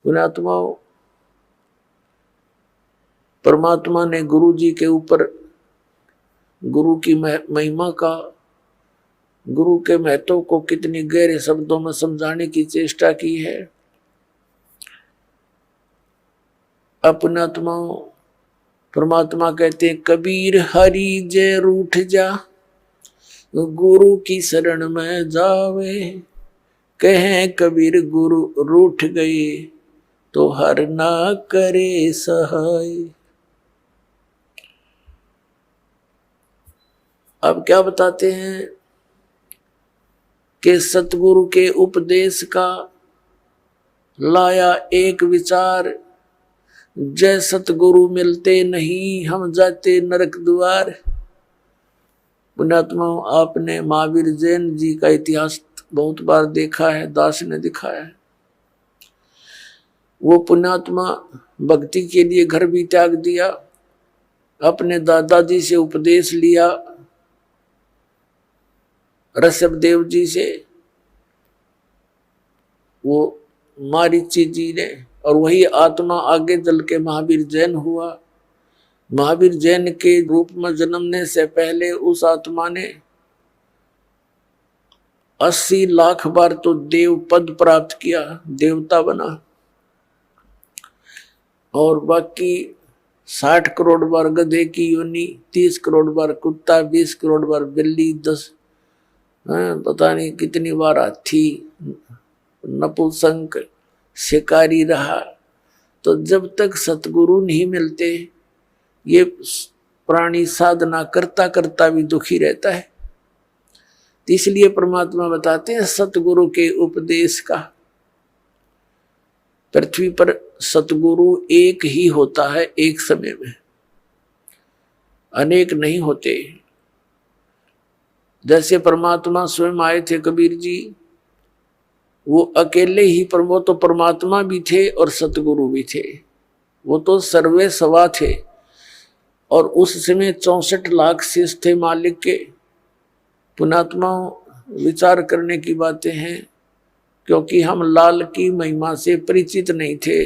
पुण्यात्माओं, परमात्मा ने गुरु जी के ऊपर गुरु की महिमा का, गुरु के महत्व को कितनी गहरे शब्दों में समझाने की चेष्टा की है। पुण्यात्माओं, परमात्मा कहते हैं कबीर हरि जय रूठ जा, गुरु की शरण में जावे। कहें कबीर गुरु रूठ गए, तो हर ना करे सहाय। अब क्या बताते हैं कि सतगुरु के उपदेश का लाया एक विचार, जय सतगुरु मिलते नहीं हम जाते नरक द्वार। पुण्यात्मा, आपने महावीर जैन जी का इतिहास बहुत बार देखा है, दास ने दिखाया है। वो पुण्यात्मा भक्ति के लिए घर भी त्याग दिया, अपने दादाजी से उपदेश लिया, ऋषभदेव जी से, वो मारीची जी ने, और वही आत्मा आगे चल के महावीर जैन हुआ। महावीर जैन के रूप में जन्मने से पहले उस आत्मा ने 80 लाख बार तो देव पद प्राप्त किया, देवता बना, और बाकी 60 करोड़ बार गधे की योनि, 30 करोड़ बार कुत्ता, 20 करोड़ बार बिल्ली, 10 पता नहीं कितनी बार हाथी, नपुंसक, शिकारी रहा। तो जब तक सतगुरु नहीं मिलते ये प्राणी साधना करता करता भी दुखी रहता है। तो इसलिए परमात्मा बताते हैं सतगुरु के उपदेश का। पृथ्वी पर सतगुरु एक ही होता है एक समय में, अनेक नहीं होते। जैसे परमात्मा स्वयं आए थे कबीर जी, वो अकेले ही वो तो परमात्मा भी थे और सतगुरु भी थे, वो तो सर्वे सवा थे। और उस समय 64 लाख शिष्य थे मालिक के। पुण्यात्मा, विचार करने की बातें हैं, क्योंकि हम लाल की महिमा से परिचित नहीं थे।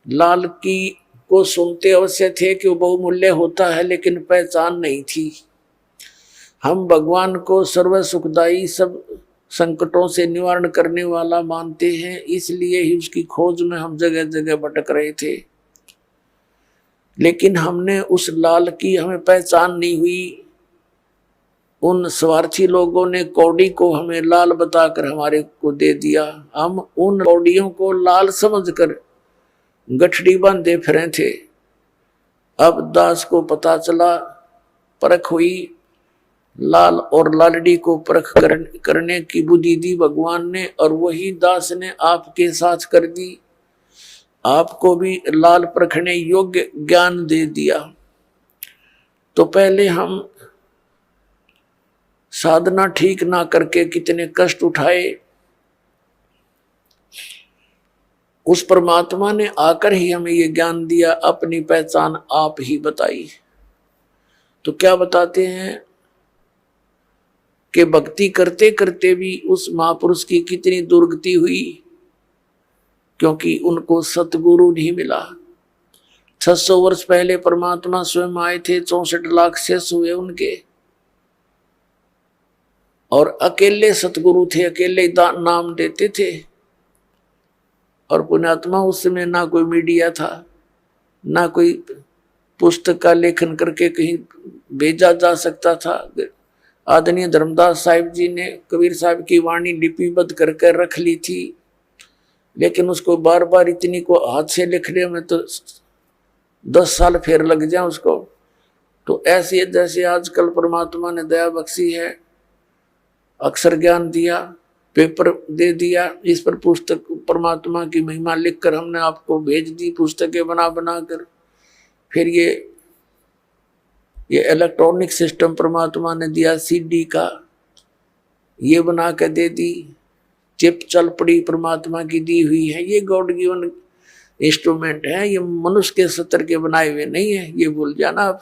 लाल की को सुनते अवश्य थे कि वो बहुमूल्य होता है, लेकिन पहचान नहीं थी। हम भगवान को सर्व सुखदाई, सब संकटों से निवारण करने वाला मानते हैं, इसलिए ही उसकी खोज में हम जगह जगह भटक रहे थे। लेकिन हमने उस लाल की हमें पहचान नहीं हुई। उन स्वार्थी लोगों ने कौड़ी को हमें लाल बताकर हमारे को दे दिया। हम उन कौड़ियों को लाल समझकर गठड़ी बांधे फिरे थे। अब दास को पता चला, परख हुई, लाल और लालड़ी को परख करने की बुद्धि दी भगवान ने, और वही दास ने आपके साथ कर दी। आपको भी लाल परखने योग्य ज्ञान दे दिया। तो पहले हम साधना ठीक ना करके कितने कष्ट उठाए, उस परमात्मा ने आकर ही हमें ये ज्ञान दिया, अपनी पहचान आप ही बताई। तो क्या बताते हैं कि भक्ति करते करते भी उस महापुरुष की कितनी दुर्गति हुई, क्योंकि उनको सतगुरु नहीं मिला। 600 वर्ष पहले परमात्मा स्वयं आए थे, 64 लाख शिष्य हुए उनके, और अकेले सतगुरु थे, अकेले नाम देते थे। और पुण्यात्मा, उस समय ना कोई मीडिया था, ना कोई पुस्तक का लेखन करके कहीं भेजा जा सकता था। आदरणीय धर्मदास साहिब जी ने कबीर साहब की वाणी लिपिबद्ध करके रख ली थी, लेकिन उसको बार बार इतनी को हाथ से लिखने में तो 10 साल फेर लग जाए उसको। तो ऐसे जैसे आजकल परमात्मा ने दया बख्शी है, अक्षर ज्ञान दिया, पेपर दे दिया, इस पर पुस्तक परमात्मा की महिमा लिखकर हमने आपको भेज दी, पुस्तकें बना बना कर। फिर ये इलेक्ट्रॉनिक सिस्टम परमात्मा ने दिया, सीडी का ये बना के दे दी, चिप चल पड़ी परमात्मा की दी हुई है। ये गॉड गिवन इंस्ट्रूमेंट है, ये मनुष्य के सत्र के बनाए हुए नहीं है, ये भूल जाना आप।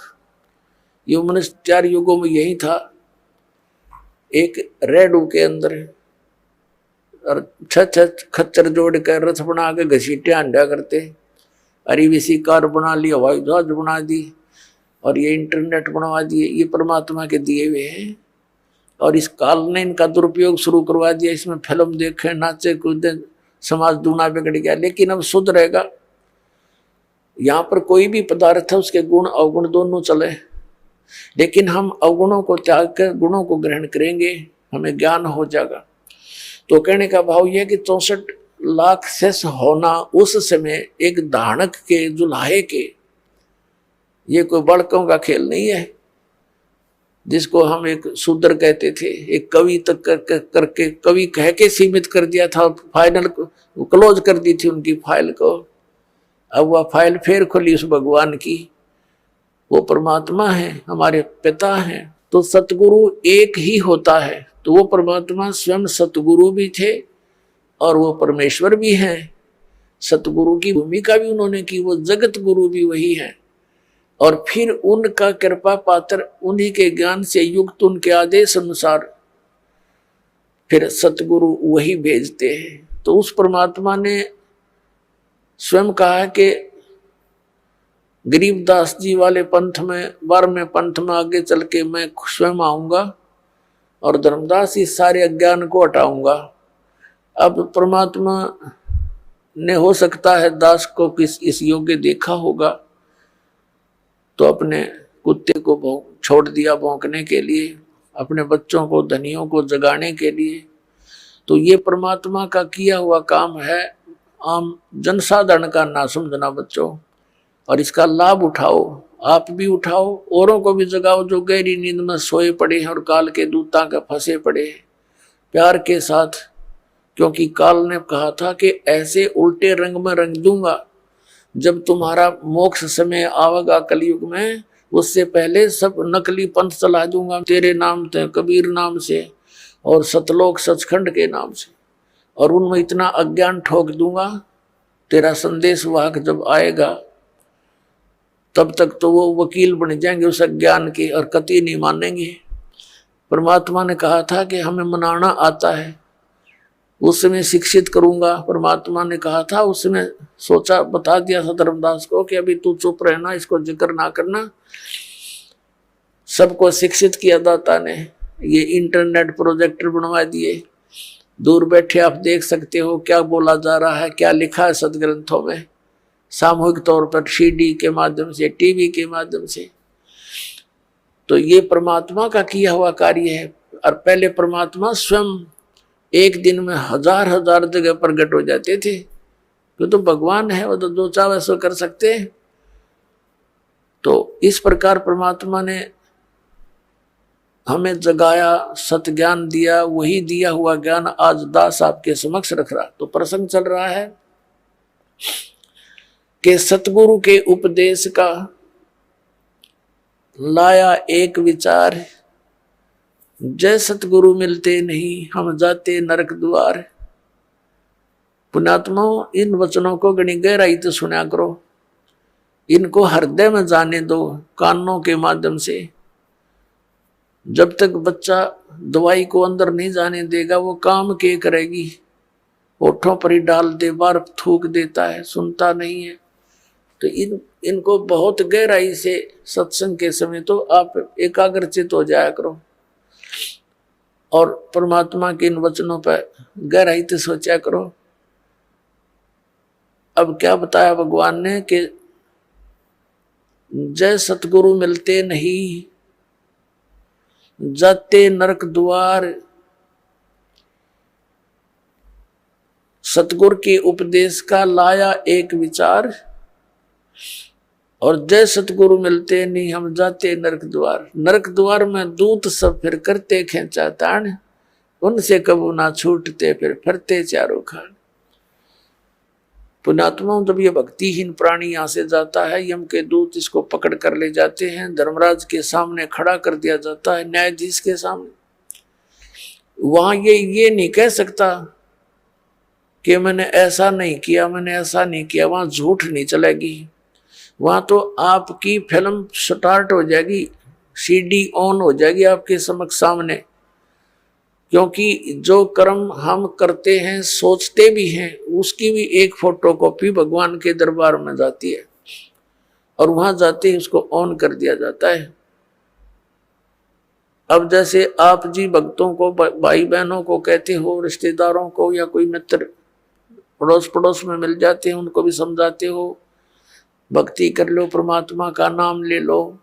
ये मनुष्य 4 युगों में यही था। एक रेडू के अंदर और छत खच्चर जोड़ कर रथ बना के घसीटे अंडा करते। अरीवीसी कार बना ली, हवाई जहाज बना दी, और ये इंटरनेट बनवा दिए। ये परमात्मा के दिए हुए हैं, और इस काल ने इनका दुरुपयोग शुरू करवा दिया। इसमें फिल्म देखे, नाचे कूदे, समाज दूना बिगड़ गया। लेकिन अब शुद्ध रहेगा। यहाँ पर कोई भी पदार्थ है उसके गुण अवगुण दोनों चले, लेकिन हम अवगुणों को त्याग कर गुणों को ग्रहण करेंगे, हमें ज्ञान हो जाएगा। तो कहने का भाव यह कि 64 लाख शेष होना उस समय एक धानक के जुल्हे के, ये कोई बड़कों का खेल नहीं है जिसको हम एक शूद्र कहते थे। एक कवि तक करके कवि कह के सीमित कर दिया था, फाइनल क्लोज कर दी थी उनकी फाइल को। अब वह फाइल फिर खुली उस भगवान की। वो परमात्मा है, हमारे पिता हैं। तो सतगुरु एक ही होता है। तो वो परमात्मा स्वयं सतगुरु भी थे और वो परमेश्वर भी हैं। सतगुरु की भूमिका भी उन्होंने की, वो जगत गुरु भी वही है। और फिर उनका कृपा पात्र, उन्हीं के ज्ञान से युक्त, उनके आदेश अनुसार फिर सतगुरु वही भेजते हैं। तो उस परमात्मा ने स्वयं कहा कि गरीबदास जी वाले पंथ में, 12वें पंथ में आगे चल के मैं स्वयं आऊंगा और धर्मदास इस सारे अज्ञान को हटाऊंगा। अब परमात्मा ने हो सकता है दास को किस इस योग्य देखा होगा, तो अपने कुत्ते को छोड़ दिया भौंकने के लिए, अपने बच्चों को, धनियों को जगाने के लिए। तो ये परमात्मा का किया हुआ काम है, आम जनसाधारण का ना समझना बच्चों, और इसका लाभ उठाओ। आप भी उठाओ, औरों को भी जगाओ जो गहरी नींद में सोए पड़े हैं और काल के दूतां के फंसे पड़े हैं, प्यार के साथ। क्योंकि काल ने कहा था कि ऐसे उल्टे रंग में रंग दूंगा, जब तुम्हारा मोक्ष समय आवेगा कलयुग में, उससे पहले सब नकली पंथ चला दूंगा तेरे नाम से, कबीर नाम से और सतलोक सचखंड के नाम से, और उनमें इतना अज्ञान ठोक दूंगा। तेरा संदेश वाहक जब आएगा तब तक तो वो वकील बन जाएंगे उस अज्ञान के और कतई नहीं मानेंगे। परमात्मा ने कहा था कि हमें मनाना आता है, उस समय शिक्षित करूंगा। परमात्मा ने कहा था, उसने सोचा, बता दिया था धर्मदास को कि अभी तू चुप रहना, इसको जिक्र ना करना। सबको शिक्षित किया दाता ने। ये इंटरनेट प्रोजेक्टर बनवा दिए, दूर बैठे आप देख सकते हो क्या बोला जा रहा है, क्या लिखा है सदग्रंथों में, सामूहिक तौर पर सीडी के माध्यम से, टीवी के माध्यम से। तो ये परमात्मा का किया हुआ कार्य है। और पहले परमात्मा स्वयं एक दिन में हजार हजार जगह प्रकट हो जाते थे। तो भगवान है, वो तो जो चाहे सो कर सकते हैं। तो इस प्रकार परमात्मा ने हमें जगाया, सत ज्ञान दिया। वही दिया हुआ ज्ञान आज दास आपके समक्ष रख रहा। तो प्रसंग चल रहा है कि सतगुरु के उपदेश का लाया एक विचार, जय सतगुरु मिलते नहीं हम जाते नरक द्वार। पुण्यात्माओं, इन वचनों को गणी गहराई से सुना करो, इनको हृदय में जाने दो कानों के माध्यम से। जब तक बच्चा दवाई को अंदर नहीं जाने देगा वो काम के करेगी। होठों पर ही डाल दे, बार थूक देता है, सुनता नहीं है। तो इनको बहुत गहराई से सत्संग के समय तो आप एकाग्रचित हो जाया करो और परमात्मा के इन वचनों पर गहराई से सोचा करो। अब क्या बताया भगवान ने कि जय सतगुरु मिलते नहीं जाते नरक द्वार। सतगुरु के उपदेश का लाया एक विचार, और जय सतगुरु मिलते नहीं हम जाते नरक द्वार। नरक द्वार में दूत सब फिर करते खेचा तान, उनसे कबू ना छूटते फिर फरते चारों खान। पुण्यात्माओं, जब ये भक्तिहीन प्राणी यहाँ से जाता है, यम के दूत इसको पकड़ कर ले जाते हैं, धर्मराज के सामने खड़ा कर दिया जाता है, न्यायाधीश के सामने। वहां ये नहीं कह सकता कि मैंने ऐसा नहीं किया, मैंने ऐसा नहीं किया। वहां झूठ नहीं चलेगी। वहां तो आपकी फिल्म स्टार्ट हो जाएगी, सीडी ऑन हो जाएगी आपके समक्ष सामने। क्योंकि जो कर्म हम करते हैं, सोचते भी हैं, उसकी भी एक फोटोकॉपी भगवान के दरबार में जाती है और वहां जाते ही उसको ऑन कर दिया जाता है। अब जैसे आप जी भक्तों को, भाई बहनों को कहते हो, रिश्तेदारों को या कोई मित्र पड़ोस पड़ोस में मिल जाते हैं, उनको भी समझाते हो भक्ति कर लो, परमात्मा का नाम ले लो,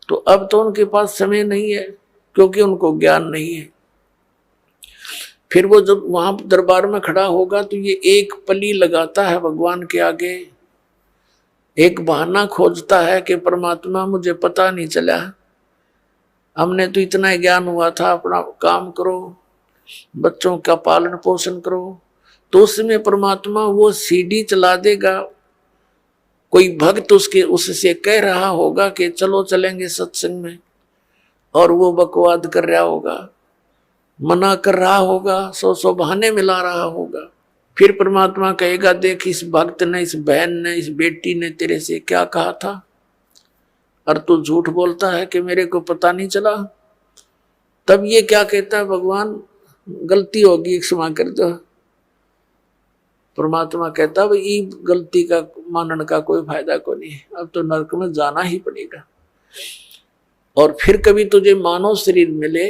तो अब तो उनके पास समय नहीं है क्योंकि उनको ज्ञान नहीं है। फिर वो जब वहां दरबार में खड़ा होगा तो ये एक पली लगाता है भगवान के आगे, एक बहाना खोजता है कि परमात्मा मुझे पता नहीं चला, हमने तो इतना ज्ञान हुआ था, अपना काम करो, बच्चों का पालन पोषण करो। तो उसमें परमात्मा वो सीडी चला देगा, कोई भक्त उससे कह रहा होगा कि चलो चलेंगे सत्संग में, और वो बकवाद कर रहा होगा, मना कर रहा होगा, सौ बहाने मिला रहा होगा। फिर परमात्मा कहेगा, देख इस भक्त ने, इस बहन ने, इस बेटी ने तेरे से क्या कहा था, और तू झूठ बोलता है कि मेरे को पता नहीं चला। तब ये क्या कहता है, भगवान गलती होगी, क्षमा कर दो। परमात्मा कहता भाई गलती का मानने का कोई फायदा को नहीं, अब तो नरक में जाना ही पड़ेगा। और फिर कभी तुझे मानव शरीर मिले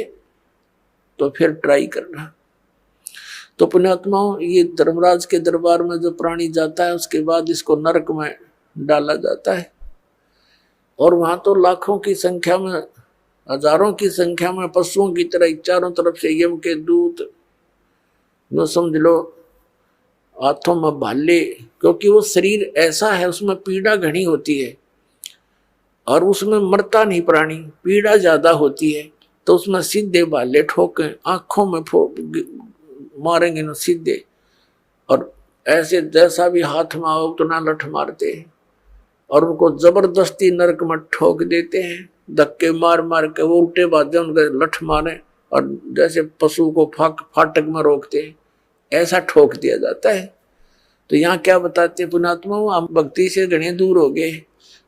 तो फिर ट्राई करना। तो पुण्यात्माओं, ये धर्मराज के दरबार में जो प्राणी जाता है उसके बाद इसको नरक में डाला जाता है, और वहां तो लाखों की संख्या में, हजारों की संख्या में पशुओं की तरह चारों तरफ से यम के दूत, जो समझ लो हाथों में भाले, क्योंकि वो शरीर ऐसा है उसमें पीड़ा घनी होती है और उसमें मरता नहीं प्राणी, पीड़ा ज्यादा होती है, तो उसमें सीधे भाले ठोके, आंखों में मारेंगे ना सीधे, और ऐसे जैसा भी हाथ में आओ उतना लठ मारते हैं और उनको जबरदस्ती नरक में ठोक देते हैं, धक्के मार मार के वो उल्टे बाजे उनके लठ मारे, और जैसे पशु को फाटक में रोकते हैं ऐसा ठोक दिया जाता है। तो यहाँ क्या बताते हैं पुण्यात्मा, हम भक्ति से घने दूर हो गए,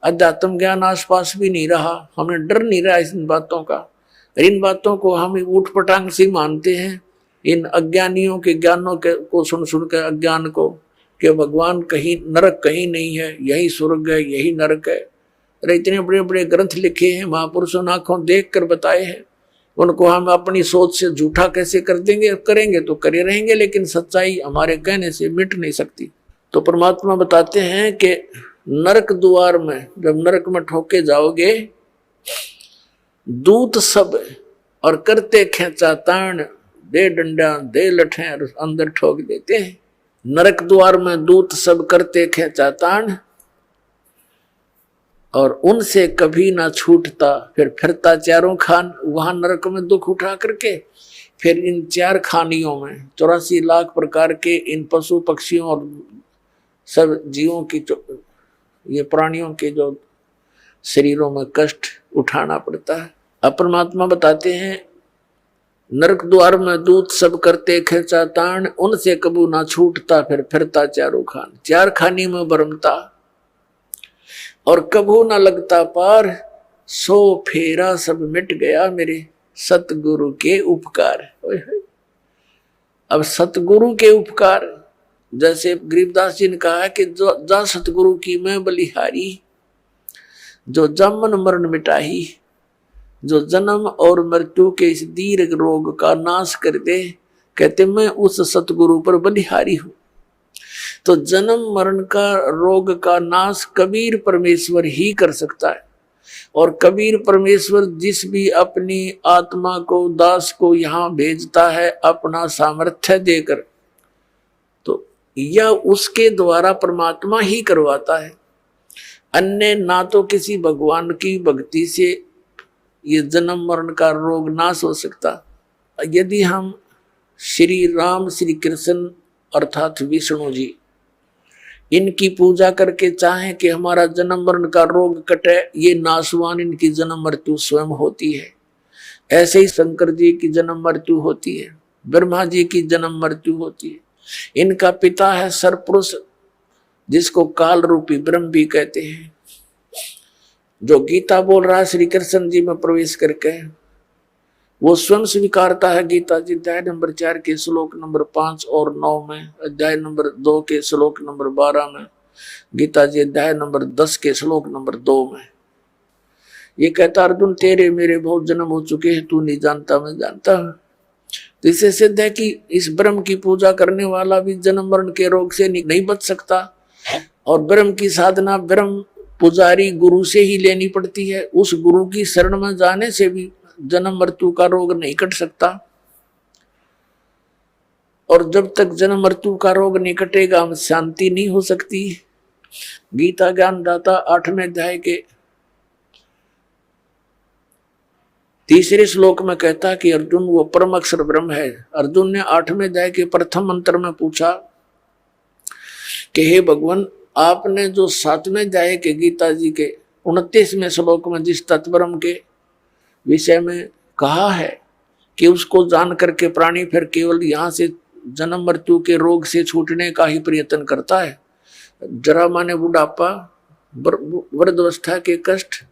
अध्यात्म ज्ञान आसपास भी नहीं रहा, हमें डर नहीं रहा इन बातों का, इन बातों को हम ऊट पटांग से मानते हैं, इन अज्ञानियों के ज्ञानों को सुन सुन के अज्ञान को, कि भगवान कहीं, नरक कहीं नहीं है, यही स्वर्ग है, यही नरक है। अरे इतने बड़े बड़े ग्रंथ लिखे हैं, महापुरुषों ने आंखों देख कर बताए हैं, उनको हम अपनी सोच से झूठा कैसे कर देंगे, करेंगे तो करे रहेंगे, लेकिन सच्चाई हमारे कहने से मिट नहीं सकती। तो परमात्मा बताते हैं कि नरक द्वार में जब नरक में ठोके जाओगे, दूत सब और करते खेचा ताण, दे डंडा दे लठे अंदर ठोक देते हैं। नरक द्वार में दूत सब करते खेचा ताण और उनसे कभी ना छूटता, फिर फिरता चारों खान, वहां नरक में दुख उठा करके फिर इन चार खानियों में 84 लाख प्रकार के इन पशु पक्षियों और सब जीवों की, ये प्राणियों के जो शरीरों में कष्ट उठाना पड़ता है। अब परमात्मा बताते हैं, नरक द्वार में दूत सब करते खेचा ताण, उनसे कबू ना छूटता, फिर फिरता चारों खान, चार खानी में भरमता और कबू ना लगता पार, सो फेरा सब मिट गया मेरे सतगुरु के उपकार। अब सतगुरु के उपकार, जैसे गरीबदास जी ने कहा है कि जो जा सतगुरु की मैं बलिहारी, जो जमन मरण मिटाही, जो जन्म और मृत्यु के इस दीर्घ रोग का नाश कर दे, कहते मैं उस सतगुरु पर बलिहारी हूं। तो जन्म मरण का रोग का नाश कबीर परमेश्वर ही कर सकता है, और कबीर परमेश्वर जिस भी अपनी आत्मा को, दास को यहाँ भेजता है अपना सामर्थ्य देकर, तो यह उसके द्वारा परमात्मा ही करवाता है। अन्य ना तो किसी भगवान की भक्ति से ये जन्म मरण का रोग नाश हो सकता। यदि हम श्री राम, श्री कृष्ण अर्थात विष्णु जी, इनकी पूजा करके चाहें कि हमारा जन्म मरण का रोग कटे, ये नाशवान इनकी जन्म मृत्यु स्वयं होती है। ऐसे ही शंकर जी की जन्म मृत्यु होती है, ब्रह्मा जी की जन्म मृत्यु होती है। इनका पिता है सरपुरुष, जिसको काल रूपी ब्रह्म भी कहते हैं, जो गीता बोल रहा है श्री कृष्ण जी में प्रवेश करके, वो स्वयं स्वीकारता है। गीता जी अध्याय नंबर 4 के श्लोक नंबर 5 और 9 में, अध्याय नंबर 2 के श्लोक नंबर 12 में, गीता जी अध्याय नंबर 10 के श्लोक नंबर 2 में ये कहता, अर्जुन तेरे मेरे बहुत जन्म हो चुके हैं, तू नहीं जानता मैं जानता हूं। तो इससे सिद्ध है कि इस ब्रह्म की पूजा करने वाला भी जन्म मरण के रोग से नहीं बच सकता, और ब्रह्म की साधना ब्रह्म पुजारी गुरु से ही लेनी पड़ती है। उस गुरु की शरण में जाने से भी जन्म मृत्यु का रोग नहीं कट सकता, और जब तक जन्म मृत्यु का रोग नहीं कटेगा शांति नहीं हो सकती। गीता ज्ञानदाता 8वें अध्याय के 3 श्लोक में कहता कि अर्जुन वो परम अक्षर ब्रह्म है। अर्जुन ने 8वें अध्याय के प्रथम मंत्र में पूछा कि हे भगवान, आपने जो 7वें अध्याय के गीता जी के 29वें श्लोक में जिस तत्ब्रह्म के विषय में कहा है कि उसको जान करके प्राणी फिर केवल यहाँ से जन्म मृत्यु के रोग से छूटने का ही प्रयत्न करता है, जरा माने बुढ़ापा, वृद्धावस्था के कष्ट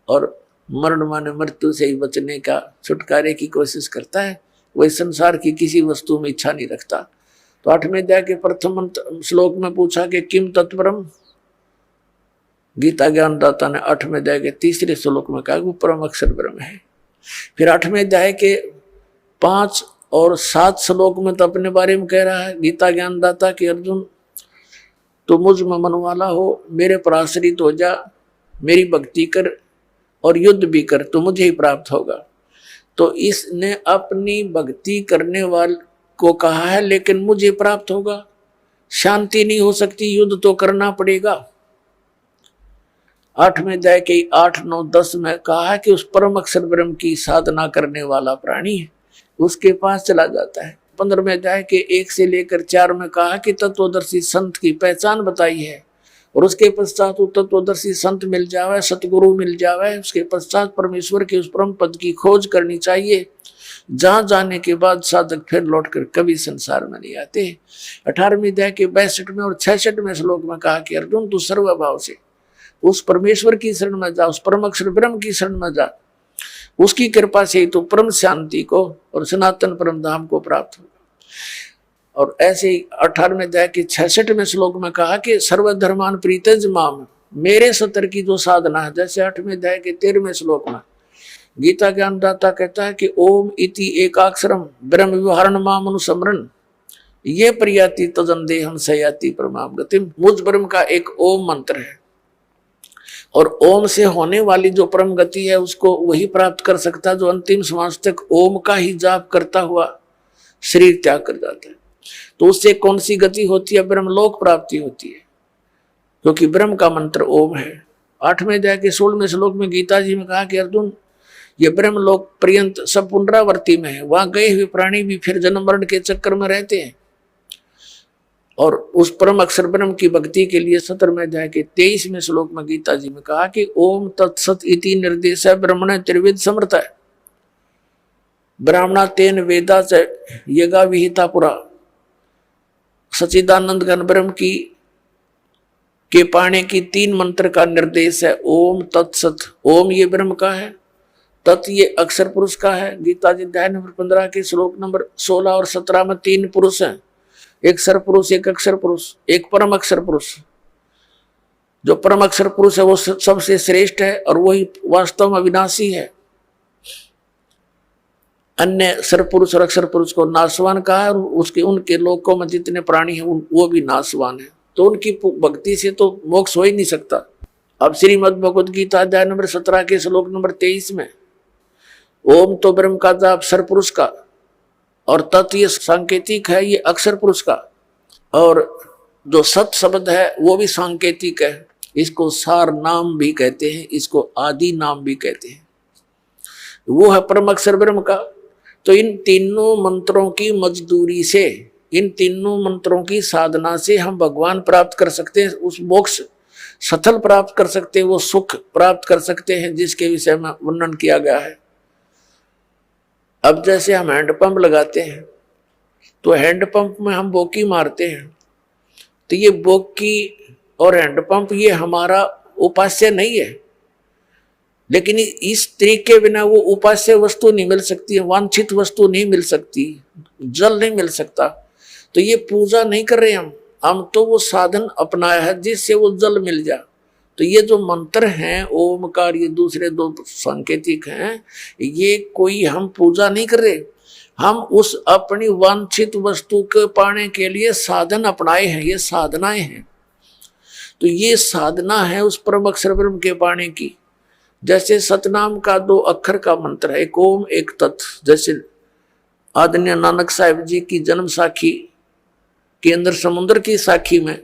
और मरण माने मृत्यु से ही बचने का छुटकारे की कोशिश करता है, वही संसार की किसी वस्तु में इच्छा नहीं रखता। तो 8वें अध्याय के प्रथम श्लोक में पूछा कि किम तत्परम, गीता ज्ञानदाता ने 8वें अध्याय के 3 श्लोक में कहा वो परम अक्षर ब्रह्म है। फिर 8वें अध्याय के 5 और 7 श्लोक में तो अपने बारे में कह रहा है गीता ज्ञानदाता कि अर्जुन तो मुझ में मन वाला हो, मेरे पर आश्रित हो जा, मेरी भक्ति कर और युद्ध भी कर तो मुझे ही प्राप्त होगा। तो इसने अपनी भक्ति करने वाले को कहा है लेकिन मुझे प्राप्त होगा, शांति नहीं हो सकती, युद्ध तो करना पड़ेगा। 8वें अध्याय के 8, 9, 10 में कहा है कि उस परम अक्षर ब्रह्म की साधना करने वाला प्राणी है उसके पास चला जाता है। 15वें अध्याय के 1 से लेकर 4 में कहा कि तत्वदर्शी संत की पहचान बताई है, और उसके पश्चात तत्वदर्शी संत मिल जावे, सतगुरु मिल जावे, उसके पश्चात परमेश्वर के उस परम पद की खोज करनी चाहिए, जहां जाने के बाद साधक फिर लौटकर कभी संसार में नहीं आते। 18वें अध्याय के 62 और 66वें श्लोक में कहा कि अर्जुन तू सर्वभाव से उस परमेश्वर की शरण में जा, उस परम अक्षर ब्रह्म की शरण में जा, उसकी कृपा से ही तो परम शांति को और सनातन परम धाम को प्राप्त होगा। और ऐसे ही 18वें अध्याय के 66वें श्लोक में कहा कि सर्वधर्मान प्रीतज माम, मेरे सतर की जो साधना है, जैसे 8वें अध्याय के 13वें श्लोक में गीता ज्ञानदाता कहता है कि ओम इति एकाक्षरम ब्रह्म विवरण माम अनुसमरण ये प्रियाति तजन देहम सयाति परमाम गतिम। मुझ ब्रह्म का एक ओम मंत्र है, और ओम से होने वाली जो परम गति है उसको वही प्राप्त कर सकता है जो अंतिम श्वास तक ओम का ही जाप करता हुआ शरीर त्याग कर जाता है। तो उससे कौन सी गति होती है? ब्रह्मलोक प्राप्ति होती है, क्योंकि ब्रह्म का मंत्र ओम है। 8वें अध्याय के 16वें श्लोक में गीता जी में कहा कि अर्जुन ये ब्रह्मलोक पर्यंत सब पुनरावर्ती में है, वहां गए हुए प्राणी भी फिर जन्म मरण के चक्कर में रहते हैं, और उस परम अक्षर ब्रह्म की भक्ति के लिए 17वें अध्याय के 23वें श्लोक में गीता जी में कहा कि ओम तत्सत इति निर्देश ब्रह्मण त्रिविध समर्थ है, ब्राह्मणा तेन वेदा च यगा विहिता पुरा। सच्चिदानंद घन ब्रह्म की के पाने की 3 मंत्र का निर्देश है, ओम तत्सत। ओम ये ब्रह्म का है, तत् ये अक्षर पुरुष का है। गीता जी अध्याय नंबर 15 के श्लोक नंबर 16 और 17 में 3 पुरुष हैं, एक सर पुरुष, एक अक्षर पुरुष, एक परम अक्षर पुरुष। जो परम अक्षर पुरुष है वो सबसे श्रेष्ठ है और वही वास्तव में अविनाशी है। अन्य सर पुरुष और अक्षर पुरुष को नाशवान कहा है, और उसके उनके लोकों में जितने प्राणी हैं वो भी नाशवान है। तो उनकी भक्ति से तो मोक्ष हो ही नहीं सकता। अब श्रीमद् भगवद गीता अध्याय नंबर 17 के श्लोक नंबर 23 में ओम तो ब्रह्म का जाप सर पुरुष का, और तत् ये सांकेतिक है, ये अक्षर पुरुष का, और जो सत शब्द है वो भी सांकेतिक है। इसको सार नाम भी कहते हैं, इसको आदि नाम भी कहते हैं, वो है परम अक्षर ब्रह्म का। तो इन तीनों मंत्रों की मजदूरी से, इन तीनों मंत्रों की साधना से हम भगवान प्राप्त कर सकते हैं, उस मोक्ष सफल प्राप्त कर सकते हैं, वो सुख प्राप्त कर सकते हैं जिसके विषय में वर्णन किया गया है। अब जैसे हम हैंडपंप लगाते हैं तो हैंडपंप में हम बोकी मारते हैं, तो ये बोकी और हैंडपंप ये हमारा उपास्य नहीं है, लेकिन इस तरीके बिना वो उपास्य वस्तु नहीं मिल सकती, वांछित वस्तु नहीं मिल सकती, जल नहीं मिल सकता। तो ये पूजा नहीं कर रहे हम तो वो साधन अपनाया है जिससे वो जल मिल जा। तो ये जो मंत्र हैं ओमकार, ये दूसरे दो सांकेतिक हैं, ये कोई हम पूजा नहीं कर रहे, हम उस अपनी वांछित वस्तु के पाने के लिए साधन अपनाए हैं, ये साधनाएं हैं। तो ये साधना है उस परम अक्षर ब्रह्म के पाने की। जैसे सतनाम का 2 अक्षर का मंत्र है, एक ओम एक तत्। जैसे आदरणीय नानक साहिब जी की जन्म साखी के अंदर समुद्र की साखी में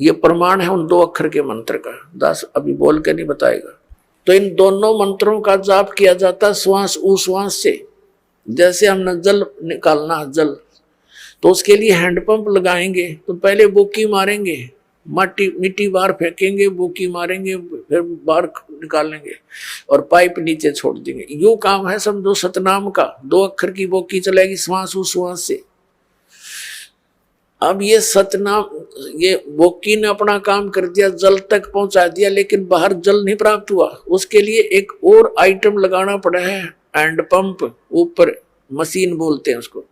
ये प्रमाण है उन 2 अक्षर के मंत्र का। दास अभी बोल के नहीं बताएगा। तो इन दोनों मंत्रों का जाप किया जाता श्वास उश्वास से। जैसे हमने जल निकालना, जल, तो उसके लिए हैंडपंप लगाएंगे, तो पहले बोकी मारेंगे, मिट्टी बाहर फेंकेंगे, बोकी मारेंगे, फिर बाहर निकालेंगे और पाइप नीचे छोड़ देंगे। यो काम है समझो सतनाम का। 2 अक्षर की बोकी चलेगी श्वास उश्वास से। अब ये सतनाम, ये बोकी ने अपना काम कर दिया, जल तक पहुंचा दिया, लेकिन बाहर जल नहीं प्राप्त हुआ। उसके लिए एक और आइटम लगाना पड़ा है, हैंड पंप, ऊपर मशीन बोलते हैं उसको,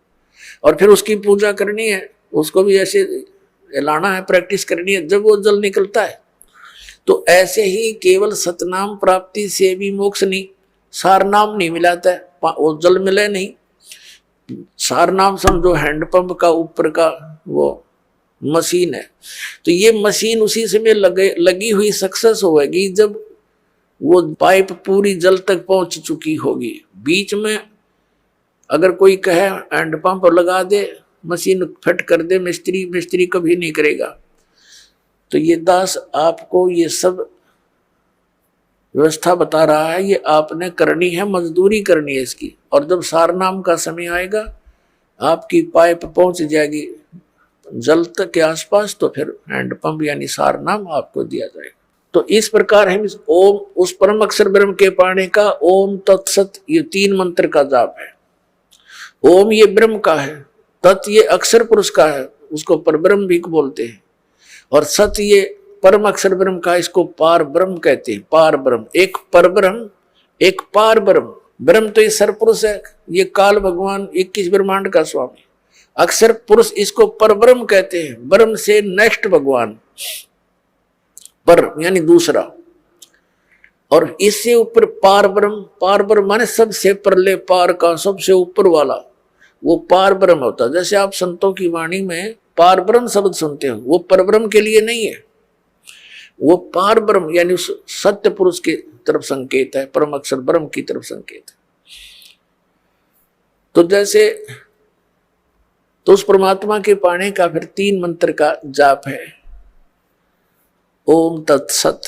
और फिर उसकी पूजा करनी है, उसको भी ऐसे लाना है, प्रैक्टिस करनी है, जब वो जल निकलता है। तो ऐसे ही केवल सतनाम प्राप्ति से भी मोक्ष नहीं, सारनाम नहीं मिलाता है, वो जल मिले नहीं। सारनाम समझो हैंडपंप का ऊपर का वो मशीन है। तो ये मशीन उसी समय लगी हुई सक्सेस होगी जब वो पाइप पूरी जल तक पहुंच चुकी होगी। बीच में अगर कोई कहे हैंडपंप लगा दे, मशीन फिट कर दे, मिस्त्री कभी नहीं करेगा। तो ये दास आपको ये सब व्यवस्था बता रहा है, ये आपने करनी है, मजदूरी करनी है इसकी। और जब सारनाम का समय आएगा, आपकी पाइप पहुंच जाएगी जल तक के आसपास, तो फिर हैंडपंप यानी सारनाम आपको दिया जाएगा। तो इस प्रकार हम इस ओम, उस परम अक्षर ब्रह्म के पाने का ओम तत्सत, ये 3 मंत्र का जाप है। ओम ये ब्रह्म का है, तत् ये अक्षर पुरुष का है, उसको परब्रह्म भी बोलते हैं, और सत ये परम अक्षर ब्रह्म का, इसको पार ब्रह्म कहते हैं। पार ब्रह्म, एक परब्रह्म एक पार ब्रह्म। ब्रह्म तो ये सरपुरुष है, ये काल भगवान 21 ब्रह्मांड का स्वामी। अक्षर पुरुष इसको परब्रह्म कहते हैं, ब्रह्म से नेक्स्ट भगवान, पर यानी दूसरा। और इससे ऊपर पार ब्रह्म, पार ब्रह्म माने सबसे परले पार का, सबसे ऊपर वाला, वो पार ब्रह्म होता है। जैसे आप संतों की वाणी में पार ब्रह्म शब्द सुनते हो, वो परब्रह्म के लिए नहीं है, वो पार ब्रह्म यानी उस सत्य पुरुष की तरफ संकेत है, परम अक्षर ब्रह्म की तरफ संकेत है। तो जैसे तो उस परमात्मा के पाने का फिर 3 मंत्र का जाप है, ओम तत्सत।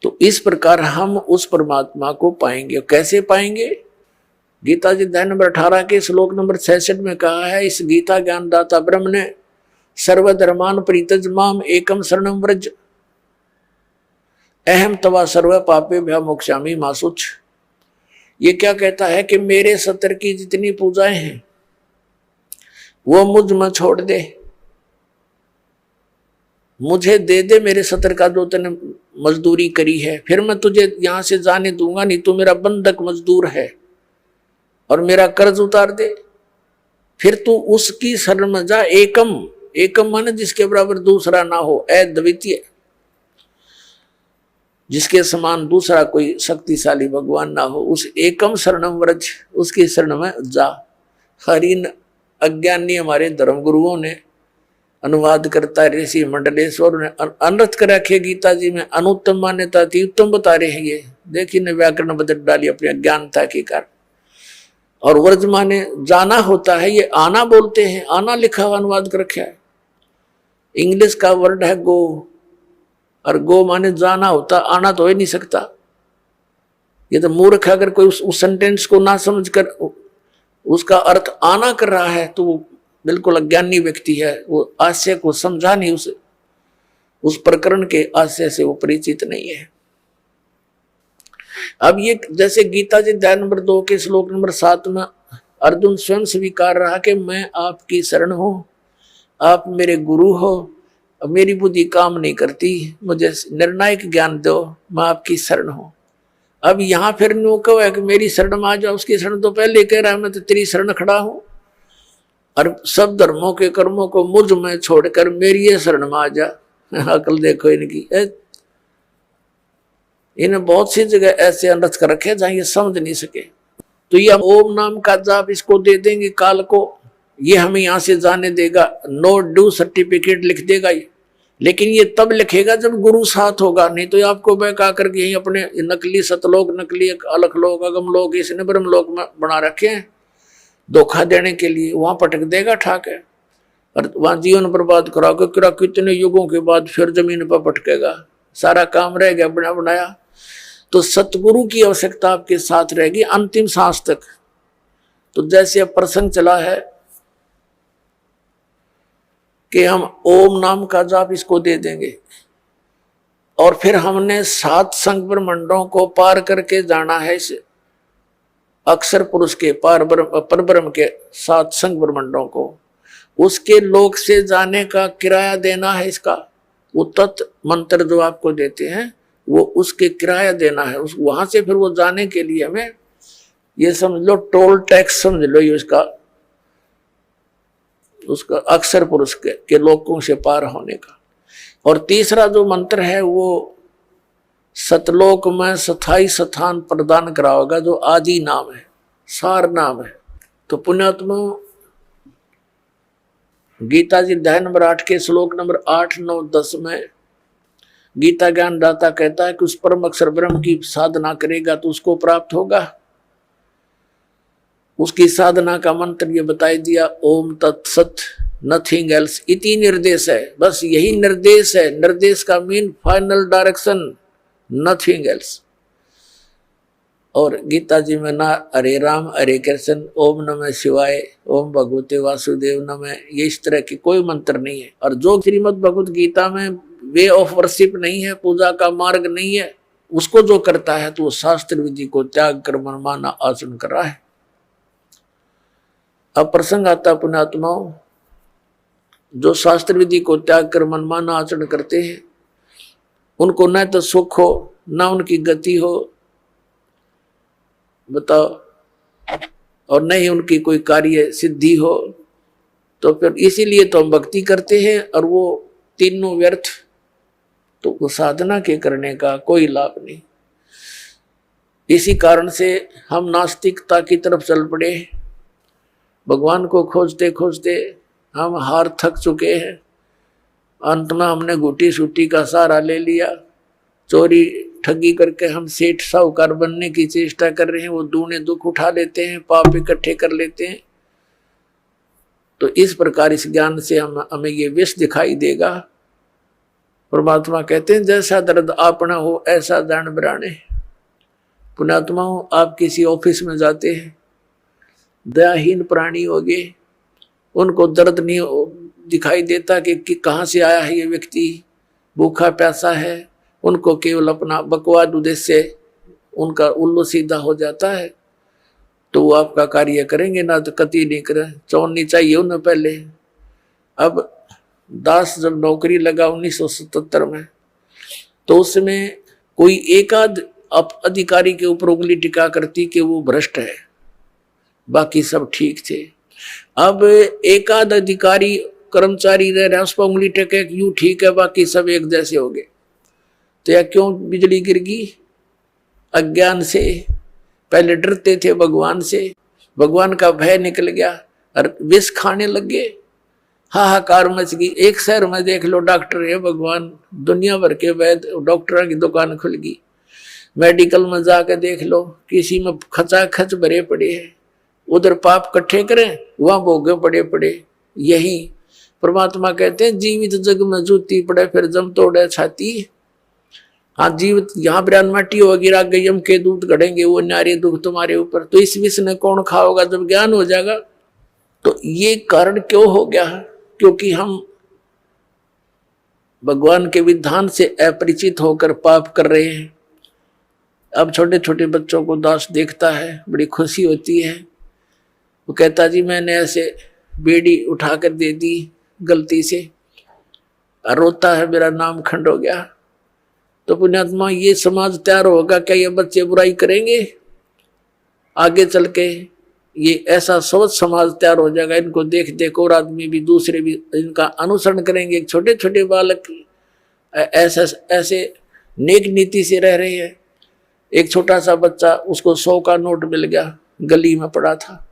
तो इस प्रकार हम उस परमात्मा को पाएंगे। कैसे पाएंगे? गीता जी अध्याय नंबर 18 के श्लोक नंबर 66 में कहा है, इस गीता ज्ञानदाता ब्रह्म ने सर्वधर्मान परित्यज माम एकम शरणम व्रज अहम तवा सर्व पापेभ्यो मोक्षामि मा शुच। ये क्या कहता है कि मेरे सत्र की जितनी पूजाएं हैं वो मुझ में छोड़ दे, मुझे दे दे मेरे सत्र का जो तूने मजदूरी करी है, फिर मैं तुझे यहां से जाने दूंगा नहीं, तू मेरा बंधक मजदूर है, और मेरा कर्ज उतार दे। फिर तू उसकी शरण में जा। एकम, एकम माने जिसके बराबर दूसरा ना हो, अद्वितीय, जिसके समान दूसरा कोई शक्तिशाली भगवान ना हो, उस एकम शरणम व्रज, उसकी शरण में जा। हरिन अज्ञानी हमारे धर्म गुरुओं ने अनुवाद करता है, ऋषि मंडलेश्वर ने अनर्थ कर रखे गीता जी में, अनुत्तम मान्यता थी, उत्तम बता रहे हैं। ये देखिए ने व्याकरण बदल डाली अपनी अज्ञानता के कारण। और व्रज माने जाना होता है, ये आना बोलते हैं, आना लिखा हुआ अनुवाद कर रखा है। इंग्लिश का वर्ड है गो, और गो माने जाना होता, आना तो हो ही नहीं सकता। ये तो मूर्ख है, अगर कोई उस सेंटेंस को ना समझकर उसका अर्थ आना कर रहा है तो वो बिल्कुल अज्ञानी व्यक्ति है, वो आशय को समझा नहीं, उस प्रकरण के आशय से वो परिचित नहीं है। अब ये जैसे गीता जी अध्याय नंबर 2 के श्लोक नंबर 7 में अर्जुन स्वयं स्वीकार रहा कि मैं आपकी शरण हूं, आप मेरे गुरु हो, अब मेरी बुद्धि काम नहीं करती, मुझे निर्णायक ज्ञान दो, मैं आपकी शरण हूं। अब यहाँ फिर नो कहो है कि मेरी शरण में आ जाओ, उसकी शरण तो पहले कह रहा है मैं तो तेरी शरण खड़ा हूं, और सब धर्मों के कर्मों को मुझ में छोड़कर मेरी ये शरण में आ जा। अकल देखो इनकी, इन्हें बहुत सी जगह ऐसे अनर्थ कर रखे जहां ये समझ नहीं सके। तो ये ओम नाम का जाप इसको दे देंगे काल को, ये हमें यहां से जाने देगा, नो ड्यू सर्टिफिकेट लिख देगा ये। लेकिन ये तब लिखेगा जब गुरु साथ होगा, नहीं तो आपको बहका करके यही अपने नकली सतलोक, नकली अलख लोक, अगम लोक, इसने ब्रह्म लोक में बना रखे हैं धोखा देने के लिए, वहां पटक देगा ठाक है, और वहां जीवन बर्बाद करा के कितने युगों के बाद फिर जमीन पर पटकेगा, सारा काम रह गया बना बनाया। तो सतगुरु की आवश्यकता आपके साथ रहेगी अंतिम सांस तक। तो जैसे अब प्रसंग चला है कि हम ओम नाम का जाप इसको दे देंगे, और फिर हमने 7 संग ब्रह्मंडों को पार करके जाना है इस अक्षर पुरुष के पर ब्रह्म के 7 संग ब्रह्मंडों को, उसके लोक से जाने का किराया देना है इसका। वो तत्व मंत्र जो आपको देते हैं वो उसके किराया देना है, उस वहां से फिर वो जाने के लिए हमें ये समझ लो टोल टैक्स समझ लो ये उसका अक्षर पुरुष के लोकों से पार होने का। और तीसरा जो मंत्र है वो सतलोक में स्थायी स्थान प्रदान कराओगा, जो आदि नाम है, सार नाम है। तो पुण्यात्मा गीता जी अध्याय नंबर 8 के श्लोक नंबर 8, 9, 10 में गीता ज्ञान दाता कहता है कि उस परम अक्षर ब्रह्म की साधना करेगा तो उसको प्राप्त होगा। उसकी साधना का मंत्र ये बताई दिया, ओम तत्सत नथिंग एल्स इति निर्देश है, बस यही निर्देश है। निर्देश का mean final direction, nothing else. और गीता जी में ना हरे राम हरे कृष्ण, ओम नमः शिवाय, ओम भगवते वासुदेव नमः, ये इस तरह की कोई मंत्र नहीं है। और जो श्रीमद् भगवत गीता में वे ऑफ वर्शिप नहीं है, पूजा का मार्ग नहीं है, उसको जो करता है तो वो शास्त्र विधि को त्याग कर मनमाना आचरण कर रहा है। अब प्रसंग आता पुण्यात्माओं, जो शास्त्र विधि को त्याग कर मनमाना आचरण करते हैं उनको न तो सुख हो न उनकी गति हो, बताओ, और न ही उनकी कोई कार्य सिद्धि हो। तो फिर इसीलिए तो हम भक्ति करते हैं और वो तीनों व्यर्थ, तो वो साधना के करने का कोई लाभ नहीं। इसी कारण से हम नास्तिकता की तरफ चल पड़े, भगवान को खोजते खोजते हम हार थक चुके हैं। अंत में हमने घुटी सूटी का सहारा ले लिया, चोरी ठगी करके हम सेठ साहूकार बनने की चेष्टा कर रहे हैं, वो दूने दुख उठा लेते हैं, पाप इकट्ठे कर लेते हैं। तो इस प्रकार इस ज्ञान से हमें ये विष दिखाई देगा। परमात्मा कहते हैं जैसा दर्द आपना हो ऐसा दान बराने। पुण्यात्मा हो, आप किसी ऑफिस में जाते हैं, दयाहीन प्राणी हो गए, उनको दर्द नहीं दिखाई देता कि कहाँ से आया है ये व्यक्ति, भूखा प्यासा है, उनको केवल अपना बकवाद उद्देश्य से उनका उल्लू सीधा हो जाता है, तो वो आपका कार्य करेंगे ना, तो कति नहीं करें, चौनी चाहिए उन्हें पहले। अब दास जब नौकरी लगा 1977 में, तो उसमें कोई एकाध अधिकारी के ऊपर उंगली टिका करती कि वो भ्रष्ट है, बाकी सब ठीक थे। अब एकाध अधिकारी कर्मचारी रह रहा, उस पर उंगली टेके यूं ठीक है, बाकी सब एक जैसे हो गए। तो या क्यों बिजली गिर गई? अज्ञान से। पहले डरते थे भगवान से, भगवान का भय निकल गया और विष खाने लग गए, हाहाकार मच गई। एक शहर में देख लो डॉक्टर है भगवान, दुनिया भर के वैद्य डॉक्टरों की दुकान खुल गई। मेडिकल में जाकर देख लो, किसी में खचाखच भरे पड़े हैं, उधर पाप इकट्ठे करें, वहां भोगे पड़े पड़े। यही परमात्मा कहते हैं जीवित जग में जूती पड़े फिर जम तोड़े छाती। हाँ, जीवित यहाँ बिरान माटी होगी, राग गई यम के दूध गढ़ेंगे, वो नारी दुख तुम्हारे ऊपर। तो इस विष ने कौन खाओगा जब ज्ञान हो जाएगा? तो ये कारण क्यों हो गया? क्योंकि हम भगवान के विधान से अपरिचित होकर पाप कर रहे हैं। अब छोटे छोटे बच्चों को दास देखता है, बड़ी खुशी होती है। वो कहता जी मैंने ऐसे बेड़ी उठाकर दे दी गलती से, और रोता है मेरा नाम खंड हो गया। तो पुण्यात्मा ये समाज तैयार होगा क्या? ये बच्चे बुराई करेंगे आगे चल के? ये ऐसा सोच समाज तैयार हो जाएगा, इनको देख देख और आदमी भी दूसरे भी इनका अनुसरण करेंगे। छोटे छोटे बालक ऐसे ऐसे नेक नीति से रह रहे हैं। एक छोटा सा बच्चा, उसको 100 का नोट मिल गया, गली में पड़ा था,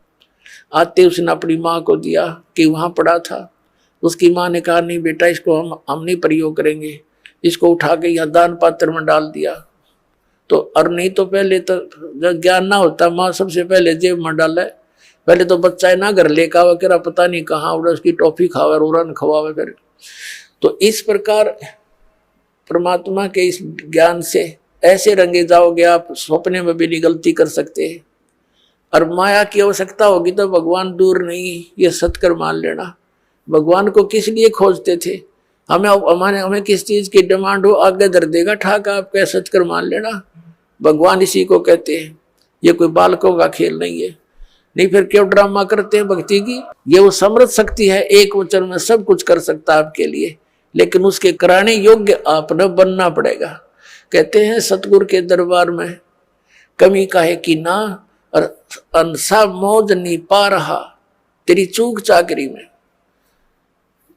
आते उसने अपनी माँ को दिया कि वहां पड़ा था। उसकी माँ ने कहा नहीं बेटा, इसको हम नहीं प्रयोग करेंगे, इसको उठा के यहाँ दान पात्र में डाल दिया। तो और नहीं तो पहले तो जब ज्ञान ना होता, माँ सबसे पहले जेब में डाले। पहले तो बच्चा है ना घर लेकर आवा करा, पता नहीं कहाँ उड़ा उसकी टॉफी खावे रोरन खवावे फिर। तो इस प्रकार परमात्मा के इस ज्ञान से ऐसे रंगे जाओगे आप, सपने में भी नहीं गलती कर सकते। और माया की आवश्यकता होगी तो भगवान दूर नहीं, ये सत्कर मान लेना। भगवान को किस लिए खोजते थे? हमें किस चीज की डिमांड हो, आगे धर देगा ठाक, आप कह सत्कर मान लेना। भगवान इसी को कहते हैं। ये कोई बालकों का खेल नहीं है। नहीं फिर क्यों ड्रामा करते हैं भक्ति की? ये वो समृद्ध शक्ति है, एक वचन में सब कुछ कर सकता है आपके लिए, लेकिन उसके कराने योग्य आपने बनना पड़ेगा। कहते हैं सतगुरु के दरबार में कमी काहे की ना, और अंसा मौज नहीं पा रहा तेरी चूक चाकरी में।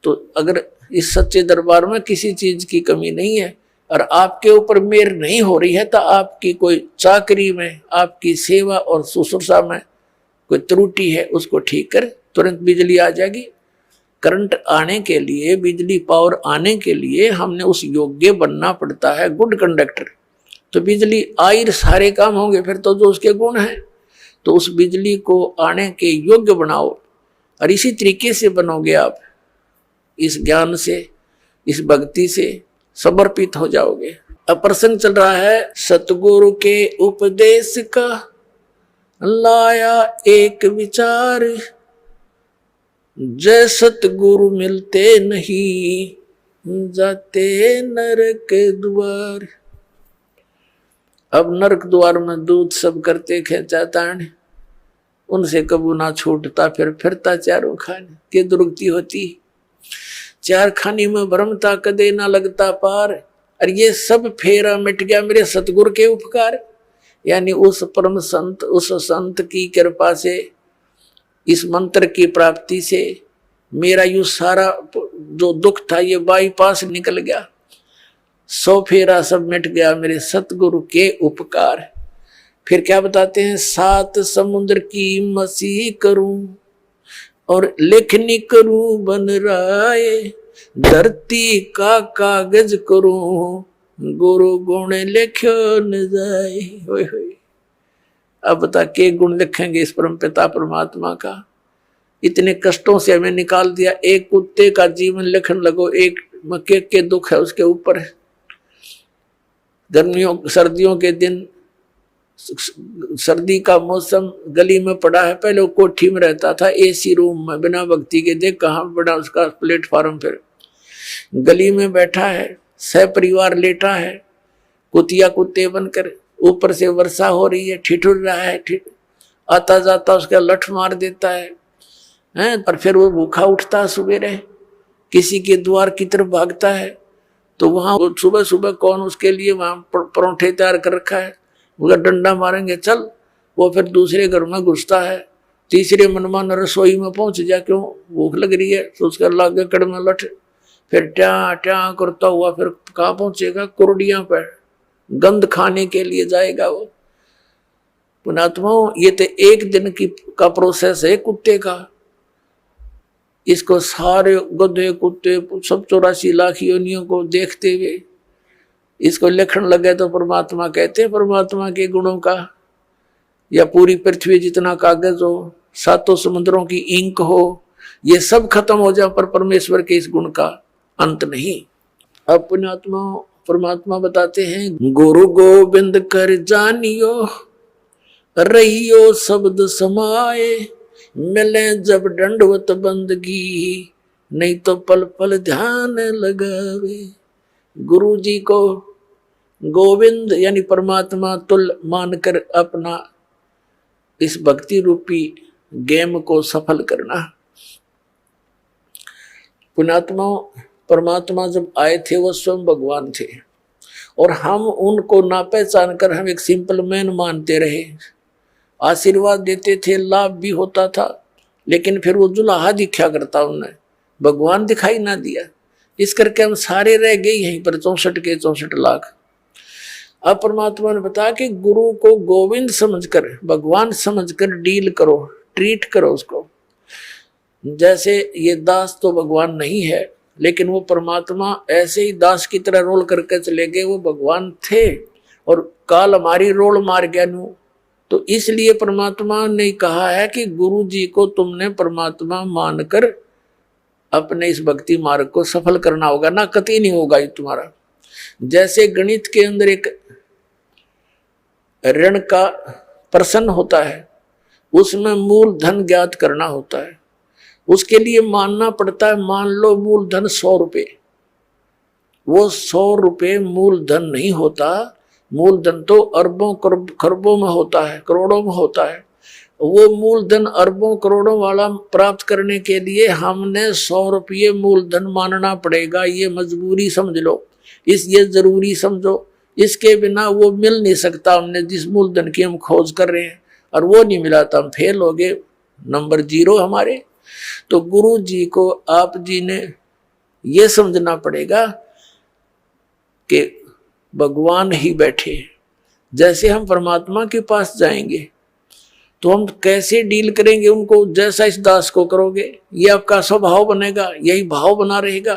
तो अगर इस सच्चे दरबार में किसी चीज की कमी नहीं है और आपके ऊपर मेहर नहीं हो रही है, तो आपकी कोई चाकरी में, आपकी सेवा और शुश्रूषा में कोई त्रुटि है, उसको ठीक कर, तुरंत बिजली आ जाएगी। करंट आने के लिए, बिजली पावर आने के लिए हमने उस योग्य बनना पड़ता है, गुड कंडक्टर। तो बिजली आई सारे काम होंगे फिर तो जो उसके गुण हैं। तो उस बिजली को आने के योग्य बनाओ, और इसी तरीके से बनोगे आप, इस ज्ञान से, इस भक्ति से समर्पित हो जाओगे। अब प्रसंग चल रहा है सतगुरु के उपदेश का, लाया एक विचार, जय सतगुरु मिलते नहीं जाते नरक द्वार। अब नरक द्वार में दूध सब करते खेचा तान, उनसे कबू ना छूटता, फिर फिरता चारों खाने के दुर्गति होती। चार खानी में भ्रमता कदे ना लगता पार। और ये सब फेरा मिट गया मेरे सतगुरु के उपकार, यानी उस परम संत, उस संत की कृपा से, इस मंत्र की प्राप्ति से मेरा यू सारा जो दुख था ये बाईपास निकल गया। 100 फेरा सब मिट गया मेरे सतगुरु के उपकार। फिर क्या बताते हैं? 7 समुद्र की मसीह करूं और लेखनी करूं बन राय, धरती का कागज करूं गुरु गुण लिख्यो न जाए। होय होय। अब बता के गुण लिखेंगे इस परम पिता परमात्मा का? इतने कष्टों से हमें निकाल दिया। एक कुत्ते का जीवन लिखने लगो, एक मक्के के दुख है उसके ऊपर। गर्मियों सर्दियों के दिन, सर्दी का मौसम, गली में पड़ा है, पहले वो कोठी में रहता था एसी रूम में, बिना भक्ति के। देख कहाँ पड़ा उसका प्लेटफार्म, फिर गली में बैठा है, सह परिवार लेटा है, कुतिया कुत्ते बनकर। ऊपर से वर्षा हो रही है, ठिठुर रहा है, आता जाता उसका लठ मार देता है, पर फिर वो भूखा उठता सुबेरे, किसी के द्वार की तरफ भागता है। तो वहां सुबह सुबह कौन उसके लिए वहां परोठे तैयार कर रखा है, उसका डंडा मारेंगे चल। वो फिर दूसरे घर में घुसता है, तीसरे मनमान रसोई में पहुंच जा, क्यों भूख लग रही है, तो उसका लागे कड़ में लठ, फिर ट्या ट्या करता हुआ फिर कहाँ पहुंचेगा? कुरडियां पर गंध खाने के लिए जाएगा वो। पुणात्माओं, ये तो एक दिन का प्रोसेस है कुत्ते का। इसको सारे गधे कुत्ते सब 84 लाख योनियों को देखते हुए इसको लिखण लगे तो परमात्मा कहते हैं परमात्मा के गुणों का, या पूरी पृथ्वी जितना कागज हो, 7 समुद्रों की इंक हो, ये सब खत्म हो जाए पर परमेश्वर के इस गुण का अंत नहीं। अब पुण्यात्मा परमात्मा बताते हैं, गुरु गोविंद कर जानियो रहियो शब्द समाए, मिले जब दंडवत बंदगी नहीं तो पल पल ध्यान लगावे। गुरु जी को गोविंद यानी परमात्मा तुल मानकर अपना इस भक्ति रूपी गेम को सफल करना। पुण्यात्माओं, परमात्मा जब आए थे वो स्वयं भगवान थे, और हम उनको ना पहचान कर हम एक सिंपल मैन मानते रहे। आशीर्वाद देते थे, लाभ भी होता था, लेकिन फिर वो जुलाहा दिखा करता, उन्हें भगवान दिखाई ना दिया। इस करके हम सारे रह गए यहीं पर 64 के 64 लाख। अब परमात्मा ने बताया कि गुरु को गोविंद समझकर, भगवान समझकर डील करो, ट्रीट करो उसको। जैसे ये दास तो भगवान नहीं है, लेकिन वो परमात्मा ऐसे ही दास की तरह रोल करके चले गए, वो भगवान थे और काल हमारी रोल मार गया नू। तो इसलिए परमात्मा ने कहा है कि गुरु जी को तुमने परमात्मा मानकर अपने इस भक्ति मार्ग को सफल करना होगा, ना कतई नहीं होगा ये तुम्हारा। जैसे गणित के अंदर एक ऋण का प्रश्न होता है, उसमें मूल धन ज्ञात करना होता है, उसके लिए मानना पड़ता है, मान लो मूलधन 100 रुपये। वो 100 रुपये मूलधन नहीं होता, मूलधन तो अरबों खरबों में होता है, करोड़ों में होता है। वो मूलधन अरबों करोड़ों वाला प्राप्त करने के लिए हमने 100 रुपये मूलधन मानना पड़ेगा। ये मजबूरी समझ लो, ये जरूरी समझो, इसके बिना वो मिल नहीं सकता। हमने जिस मूलधन की हम खोज कर रहे हैं और वो नहीं मिला तो हम फेल हो गए, नंबर 0 हमारे। तो गुरु जी को आप जी ने ये समझना पड़ेगा कि भगवान ही बैठे। जैसे हम परमात्मा के पास जाएंगे तो हम कैसे डील करेंगे उनको, जैसा इस दास को करोगे ये आपका स्वभाव बनेगा, यही भाव बना रहेगा।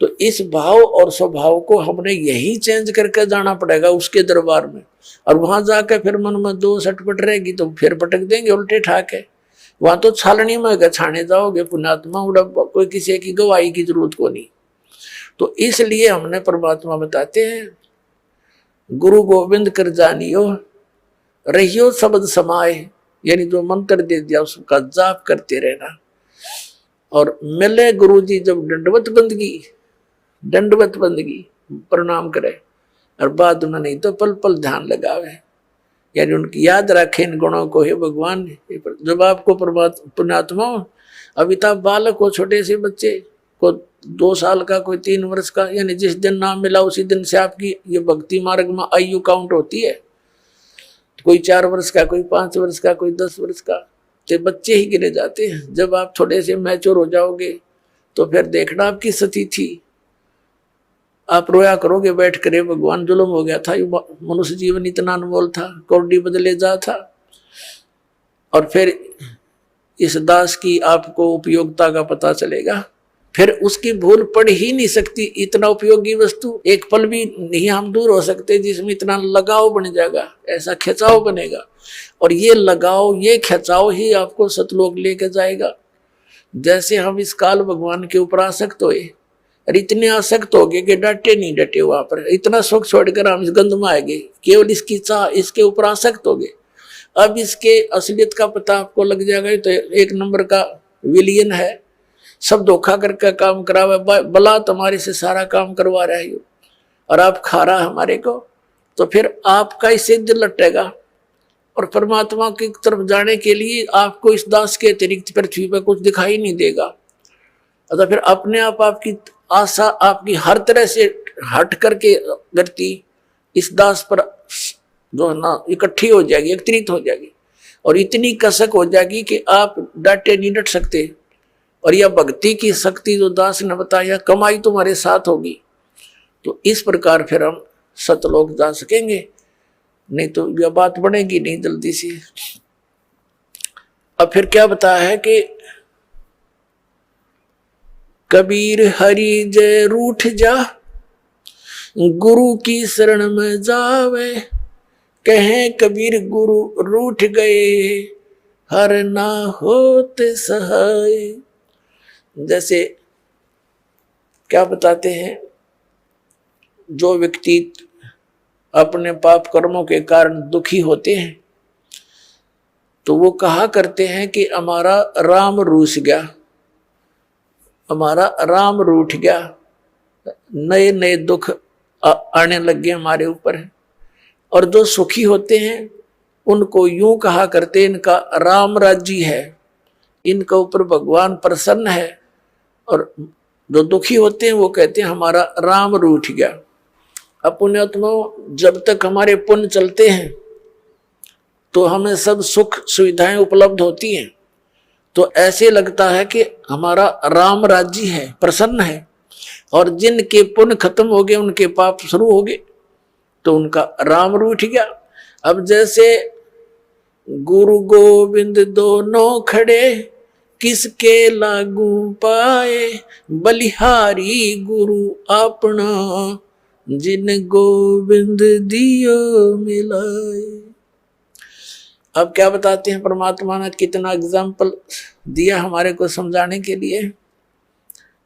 तो इस भाव और स्वभाव को हमने यही चेंज करके जाना पड़ेगा उसके दरबार में। और वहां जाकर फिर मन में 2 सटपट रहेगी तो फिर पटक देंगे उल्टे ठाके। वहां तो छालनी में छाने जाओगे पुण्यात्मा, उड़ब कोई किसी की गवाही की जरूरत को नहीं। तो इसलिए हमने परमात्मा बताते हैं, गुरु गोविंद कर जानियो रहियो शब्द समाए, यानी जो मंत्र दे दिया उसका जाप करते रहना। और मिले गुरु जी जब दंडवत बंदगी प्रणाम करे, और बाद में नहीं तो पल पल ध्यान लगावे, यानी उनकी याद रखे इन गुणों को। हे भगवान, जब आपको पुण्यात्मा अमिताभ बालक को, छोटे से बच्चे को 2 साल का, कोई 3 वर्ष का, यानी जिस दिन नाम मिला उसी दिन से आपकी ये भक्ति मार्ग में आयु काउंट होती है। कोई 4 वर्ष का, कोई 5 वर्ष का, कोई 10 वर्ष का, तो बच्चे ही गिने जाते हैं। जब आप थोड़े से मैच्योर हो जाओगे तो फिर देखना आपकी स्थिति, आप रोया करोगे बैठ कर, भगवान जुल्म हो गया था, मनुष्य जीवन इतना अनमोल था, कौड़ी बदले जा था। और फिर इस दास की आपको उपयोगिता का पता चलेगा, फिर उसकी भूल पड़ ही नहीं सकती। इतना उपयोगी वस्तु एक पल भी नहीं हम दूर हो सकते जिसमें इतना लगाव बन जाएगा, ऐसा खिंचाव बनेगा। और ये लगाव, ये खिंचाव ही आपको सतलोक लेके जाएगा। जैसे हम इस काल भगवान के ऊपर आसक्त हुए, और इतने आसक्त हो गए कि डटे नहीं डटे, वहां पर इतना सुख छोड़कर हम इस गंध में आ गए, केवल इसकी चाह, इसके ऊपर आसक्त हो गए। अब इसके असलियत का पता आपको लग जाएगा। तो 1 नंबर का विलियन है, सब धोखा करके काम करावे, बला तुम्हारे से सारा काम करवा रहा है और आप खा रहा हमारे को, तो फिर आपका इससे दिल लटेगा। और परमात्मा की तरफ जाने के लिए आपको इस दास के अतिरिक्त पृथ्वी पर कुछ दिखाई नहीं देगा। तो फिर अपने आप आपकी आशा आपकी हर तरह से हट करके गति इस दास पर जो है ना इकट्ठी हो जाएगी, एकत्रित हो जाएगी, और इतनी कसक हो जाएगी कि आप डांटे नहीं डट सकते। और यह भक्ति की शक्ति जो दास ने बताया, कमाई तुम्हारे साथ होगी। तो इस प्रकार फिर हम सतलोक जा सकेंगे, नहीं तो यह बात बनेगी नहीं जल्दी से। अब फिर क्या बताया है कि कबीर हरि जय रूठ जा, गुरु की शरण में जावे, कहें कबीर गुरु रूठ गए, हर ना होते सहाय। जैसे क्या बताते हैं, जो व्यक्ति अपने पाप कर्मों के कारण दुखी होते हैं तो वो कहा करते हैं कि हमारा राम रूठ गया, हमारा राम रूठ गया, नए नए दुख आने लग गए हमारे ऊपर। और जो सुखी होते हैं उनको यूं कहा करते, इनका राम राज्य है, इनके ऊपर भगवान प्रसन्न है और जो दुखी होते हैं वो कहते हैं हमारा राम रूठ गया। अब पुण्यात्मा, जब तक हमारे पुण्य चलते हैं तो हमें सब सुख सुविधाएं उपलब्ध होती हैं, तो ऐसे लगता है कि हमारा राम राज्य है, प्रसन्न है। और जिनके पुण्य खत्म हो गए, उनके पाप शुरू हो गए, तो उनका राम रूठ गया। अब जैसे गुरु गोविंद दोनों खड़े, किसके लागू पाए, बलिहारी गुरु अपना, जिन गोविंद दियो मिलाए। अब क्या बताते हैं, परमात्मा ने कितना एग्जाम्पल दिया हमारे को समझाने के लिए।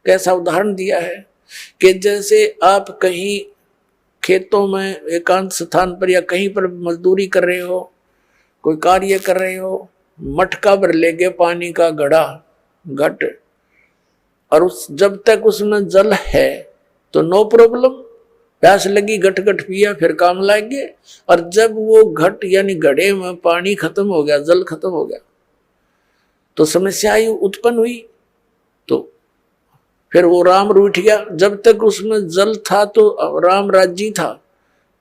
कैसा उदाहरण दिया है कि जैसे आप कहीं खेतों में एकांत स्थान पर या कहीं पर मजदूरी कर रहे हो, कोई कार्य कर रहे हो, मटका भर लेगे पानी का घड़ा घट, और जब तक उसमें जल है तो नो प्रॉब्लम, प्यास लगी घट घट पिया फिर काम लाएंगे। और जब वो घट यानी घड़े में पानी खत्म हो गया, जल खत्म हो गया, तो समस्या उत्पन्न हुई, तो फिर वो राम रूठ गया। जब तक उसमें जल था तो राम राज्य था,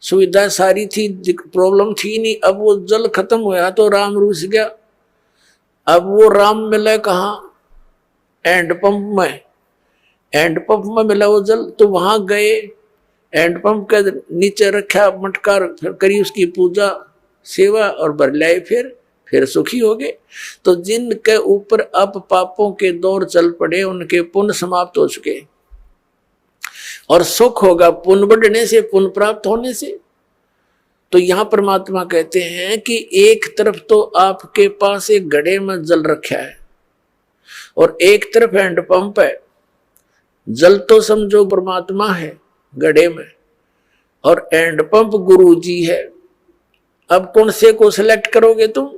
सुविधा सारी थी, प्रॉब्लम थी नहीं। अब वो जल खत्म हुआ तो राम रूठ गया। अब वो राम मिला कहाँ, हैंडपंप में, हैंडपंप में मिला वो जल, तो वहां गए, हैंडपंप के नीचे रखा मटका, फिर करी उसकी पूजा सेवा और भर लाए, फिर सुखी हो गए। तो जिनके ऊपर अब पापों के दौर चल पड़े, उनके पुण्य समाप्त हो चुके, और सुख होगा पुण्य बढ़ने से, पुण्य प्राप्त होने से। तो यहां परमात्मा कहते हैं कि एक तरफ तो आपके पास एक घड़े में जल रखा है और एक तरफ हैंडपंप है। जल तो समझो परमात्मा है घड़े में, और हैंडपंप गुरु जी है। अब कौन से को सिलेक्ट करोगे तुम?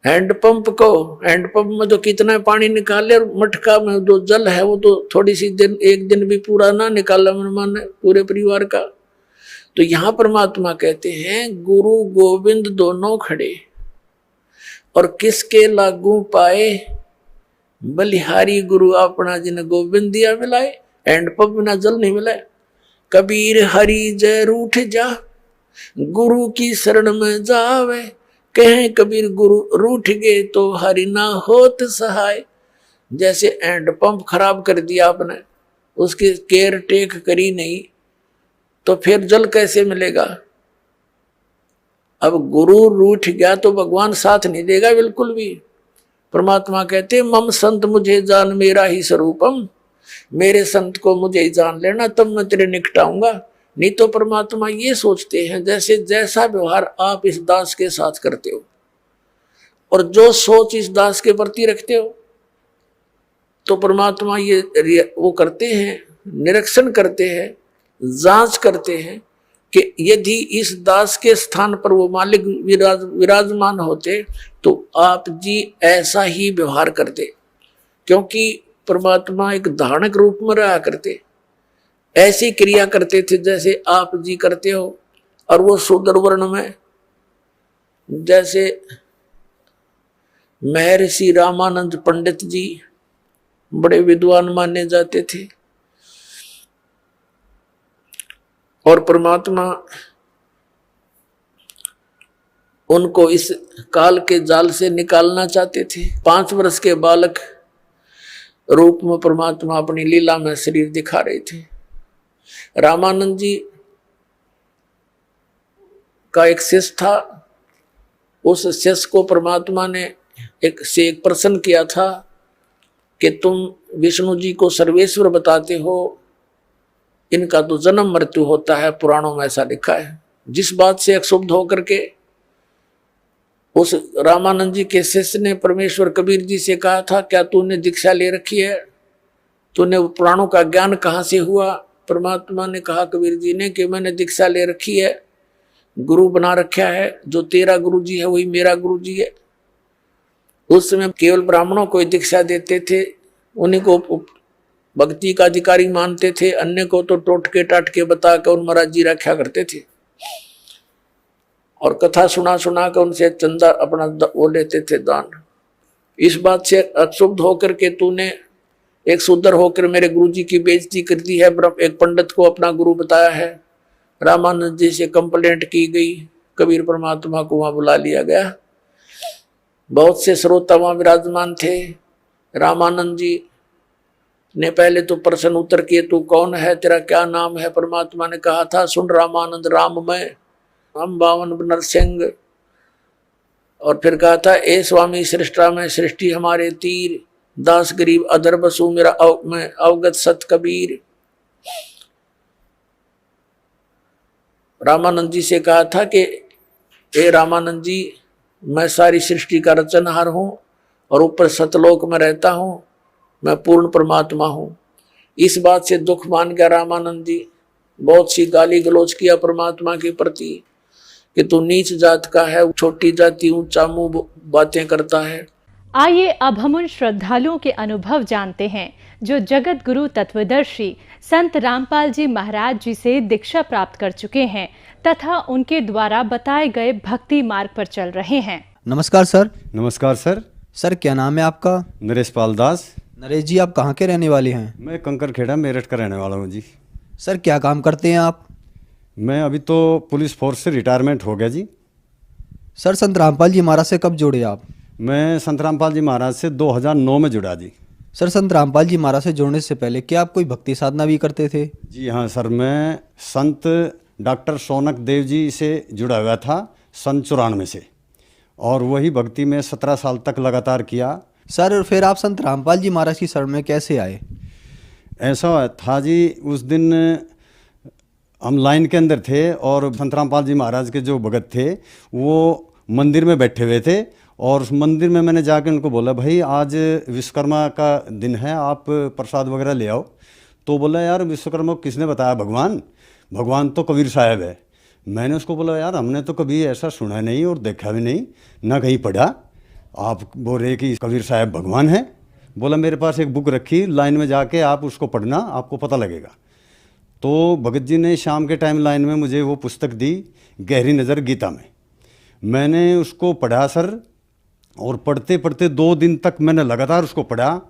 हैंडपंप को, हैंडपंप में तो कितना पानी निकाले, और मटका में जो जल है वो तो थोड़ी सी दिन, एक दिन भी पूरा ना निकाला मन पूरे परिवार का। तो यहां परमात्मा कहते हैं गुरु गोविंद दोनों खड़े, और किसके लागू पाए, बलिहारी गुरु अपना, जिन गोविंद दिया मिलाए। हैंडपंप बिना जल नहीं मिला। कबीर हरि जय रूठ जा, गुरु की शरण में जावे, कहें कबीर गुरु रूठ गए तो हरि ना होत सहाय। जैसे हैंडपंप खराब कर दिया आपने, उसकी केयर टेक करी नहीं, तो फिर जल कैसे मिलेगा? अब गुरु रूठ गया तो भगवान साथ नहीं देगा बिल्कुल भी। परमात्मा कहते मम संत मुझे जान मेरा ही स्वरूपम, मेरे संत को मुझे ही जान लेना तब मैं तेरे निकट आऊंगा। नहीं तो परमात्मा ये सोचते हैं जैसे जैसा व्यवहार आप इस दास के साथ करते हो और जो सोच इस दास के प्रति रखते हो, तो परमात्मा ये वो करते हैं, निरीक्षण करते हैं, जांच करते हैं कि यदि इस दास के स्थान पर वो मालिक विराजमान होते तो आप जी ऐसा ही व्यवहार करते, क्योंकि परमात्मा एक धारणक रूप में रहा करते, ऐसी क्रिया करते थे जैसे आप जी करते हो। और वो शूद्र वर्ण में जैसे महर्षि रामानंद पंडित जी बड़े विद्वान माने जाते थे, और परमात्मा उनको इस काल के जाल से निकालना चाहते थे। 5 वर्ष के बालक रूप में परमात्मा अपनी लीला में शरीर दिखा रहे थे। रामानंद जी का एक शिष्य था, उस शिष्य को परमात्मा ने एक प्रश्न किया था कि तुम विष्णु जी को सर्वेश्वर बताते हो, इनका तो जन्म मृत्यु होता है, पुराणों में ऐसा लिखा है। जिस बात से क्षुब्ध होकर के उस रामानंद जी के शिष्य ने परमेश्वर कबीर जी से कहा था, क्या तूने दीक्षा ले रखी है, तूने पुराणों का ज्ञान कहाँ से हुआ? परमात्मा ने कहा कबीर जी ने कि मैंने दीक्षा ले रखी है, गुरु बना रखा है, जो तेरा गुरु जी है वही मेरा गुरु जी है। उस समय केवल ब्राह्मणों को दीक्षा देते थे, उन्हीं को भक्ति का अधिकारी मानते थे, अन्य को तो टोटके टाटके बता कर उन महाराज जी रखा करते थे और कथा सुना सुना कर उनसे चंदा अपना वो लेते थे दान। इस बात से अक्षुब्ध होकर के तूने एक शूद्र होकर मेरे गुरु जी की बेइज्जती कर दी है, एक पंडित को अपना गुरु बताया है। रामानंद जी से कंप्लेंट की गई, कबीर परमात्मा को वहां बुला लिया गया। बहुत से श्रोता वहां विराजमान थे। रामानंद जी ने पहले तो प्रश्न उत्तर किए, तू कौन है, तेरा क्या नाम है। परमात्मा ने कहा था, सुन रामानंद, राम मैं, हम बावन नरसिंह। और फिर कहा था, ए स्वामी सृष्टा में सृष्टि हमारे तीर, दास गरीब अधर बसु मेरा मैं अवगत सत कबीर। रामानंद जी से कहा था कि ए रामानंद जी, मैं सारी सृष्टि का रचनहार हूं और ऊपर सतलोक में रहता हूं, मैं पूर्ण परमात्मा हूं। इस बात से दुख मान गया रामानंद जी। बहुत सी गाली गलौज किया परमात्मा के प्रति कि तू नीच जात का है, छोटी जाति, ऊंचा मुंह बातें करता है। आइए अब हम उन श्रद्धालुओं के अनुभव जानते हैं जो जगत गुरु तत्वदर्शी संत रामपाल जी महाराज जी से दीक्षा प्राप्त कर चुके हैं तथा उनके द्वारा बताए गए भक्ति मार्ग पर चल रहे हैं। नमस्कार सर। नमस्कार सर। सर क्या नाम है आपका? नरेश पाल दास। नरेश जी, आप कहाँ के रहने वाले हैं? मैं कंकरखेड़ा मेरठ का रहने वाला हूँ जी। सर क्या काम करते हैं आप? मैं अभी तो पुलिस फोर्स से रिटायरमेंट हो गया जी। सर संत रामपाल जी महाराज से कब जुड़े आप? मैं संत रामपाल जी महाराज से 2009 में जुड़ा जी। सर संत रामपाल जी महाराज से जुड़ने से पहले क्या आप कोई भक्ति साधना भी करते थे? जी हाँ सर, मैं संत डॉक्टर सोनक देव जी से जुड़ा हुआ था सन 94 से, और वही भक्ति में 17 साल तक लगातार किया। सर फिर आप संत रामपाल जी महाराज की शरण में कैसे आए? ऐसा था जी, उस दिन हम लाइन के अंदर थे और संत रामपाल जी महाराज के जो भगत थे वो मंदिर में बैठे हुए थे, और उस मंदिर में मैंने जाकर उनको बोला, भाई आज विश्वकर्मा का दिन है, आप प्रसाद वगैरह ले आओ। तो बोला, यार विश्वकर्मा को किसने बताया? भगवान तो कबीर साहब है। मैंने उसको बोला, यार हमने तो कभी ऐसा सुना नहीं और देखा भी नहीं, ना कहीं पढ़ा, आप बोल रहे कि कबीर साहब भगवान है। बोला, मेरे पास एक बुक रखी, लाइन में जाके आप उसको पढ़ना, आपको पता लगेगा। तो भगत जी ने शाम के टाइम लाइन में मुझे वो पुस्तक दी, गहरी नज़र गीता में। मैंने उसको पढ़ा सर, और पढ़ते पढ़ते 2 दिन तक मैंने लगातार उसको पढ़ा,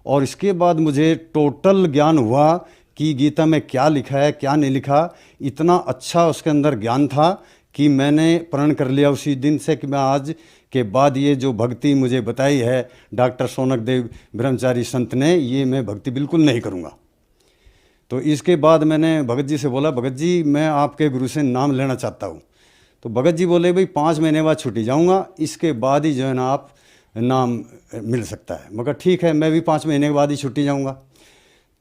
और इसके बाद मुझे टोटल ज्ञान हुआ कि गीता में क्या लिखा है क्या नहीं लिखा। इतना अच्छा उसके अंदर ज्ञान था कि मैंने प्रण कर लिया उसी दिन से कि मैं आज के बाद ये जो भक्ति मुझे बताई है डॉक्टर सोनक देव ब्रह्मचारी संत ने, ये मैं भक्ति बिल्कुल नहीं करूँगा। तो इसके बाद मैंने भगत जी से बोला, भगत जी मैं आपके गुरु से नाम लेना चाहता हूँ। तो भगत जी बोले, भाई 5 महीने बाद छुट्टी जाऊँगा, इसके बाद ही जो है ना आप नाम मिल सकता है। मगर ठीक है, मैं भी 5 महीने के बाद ही छुट्टी जाऊँगा।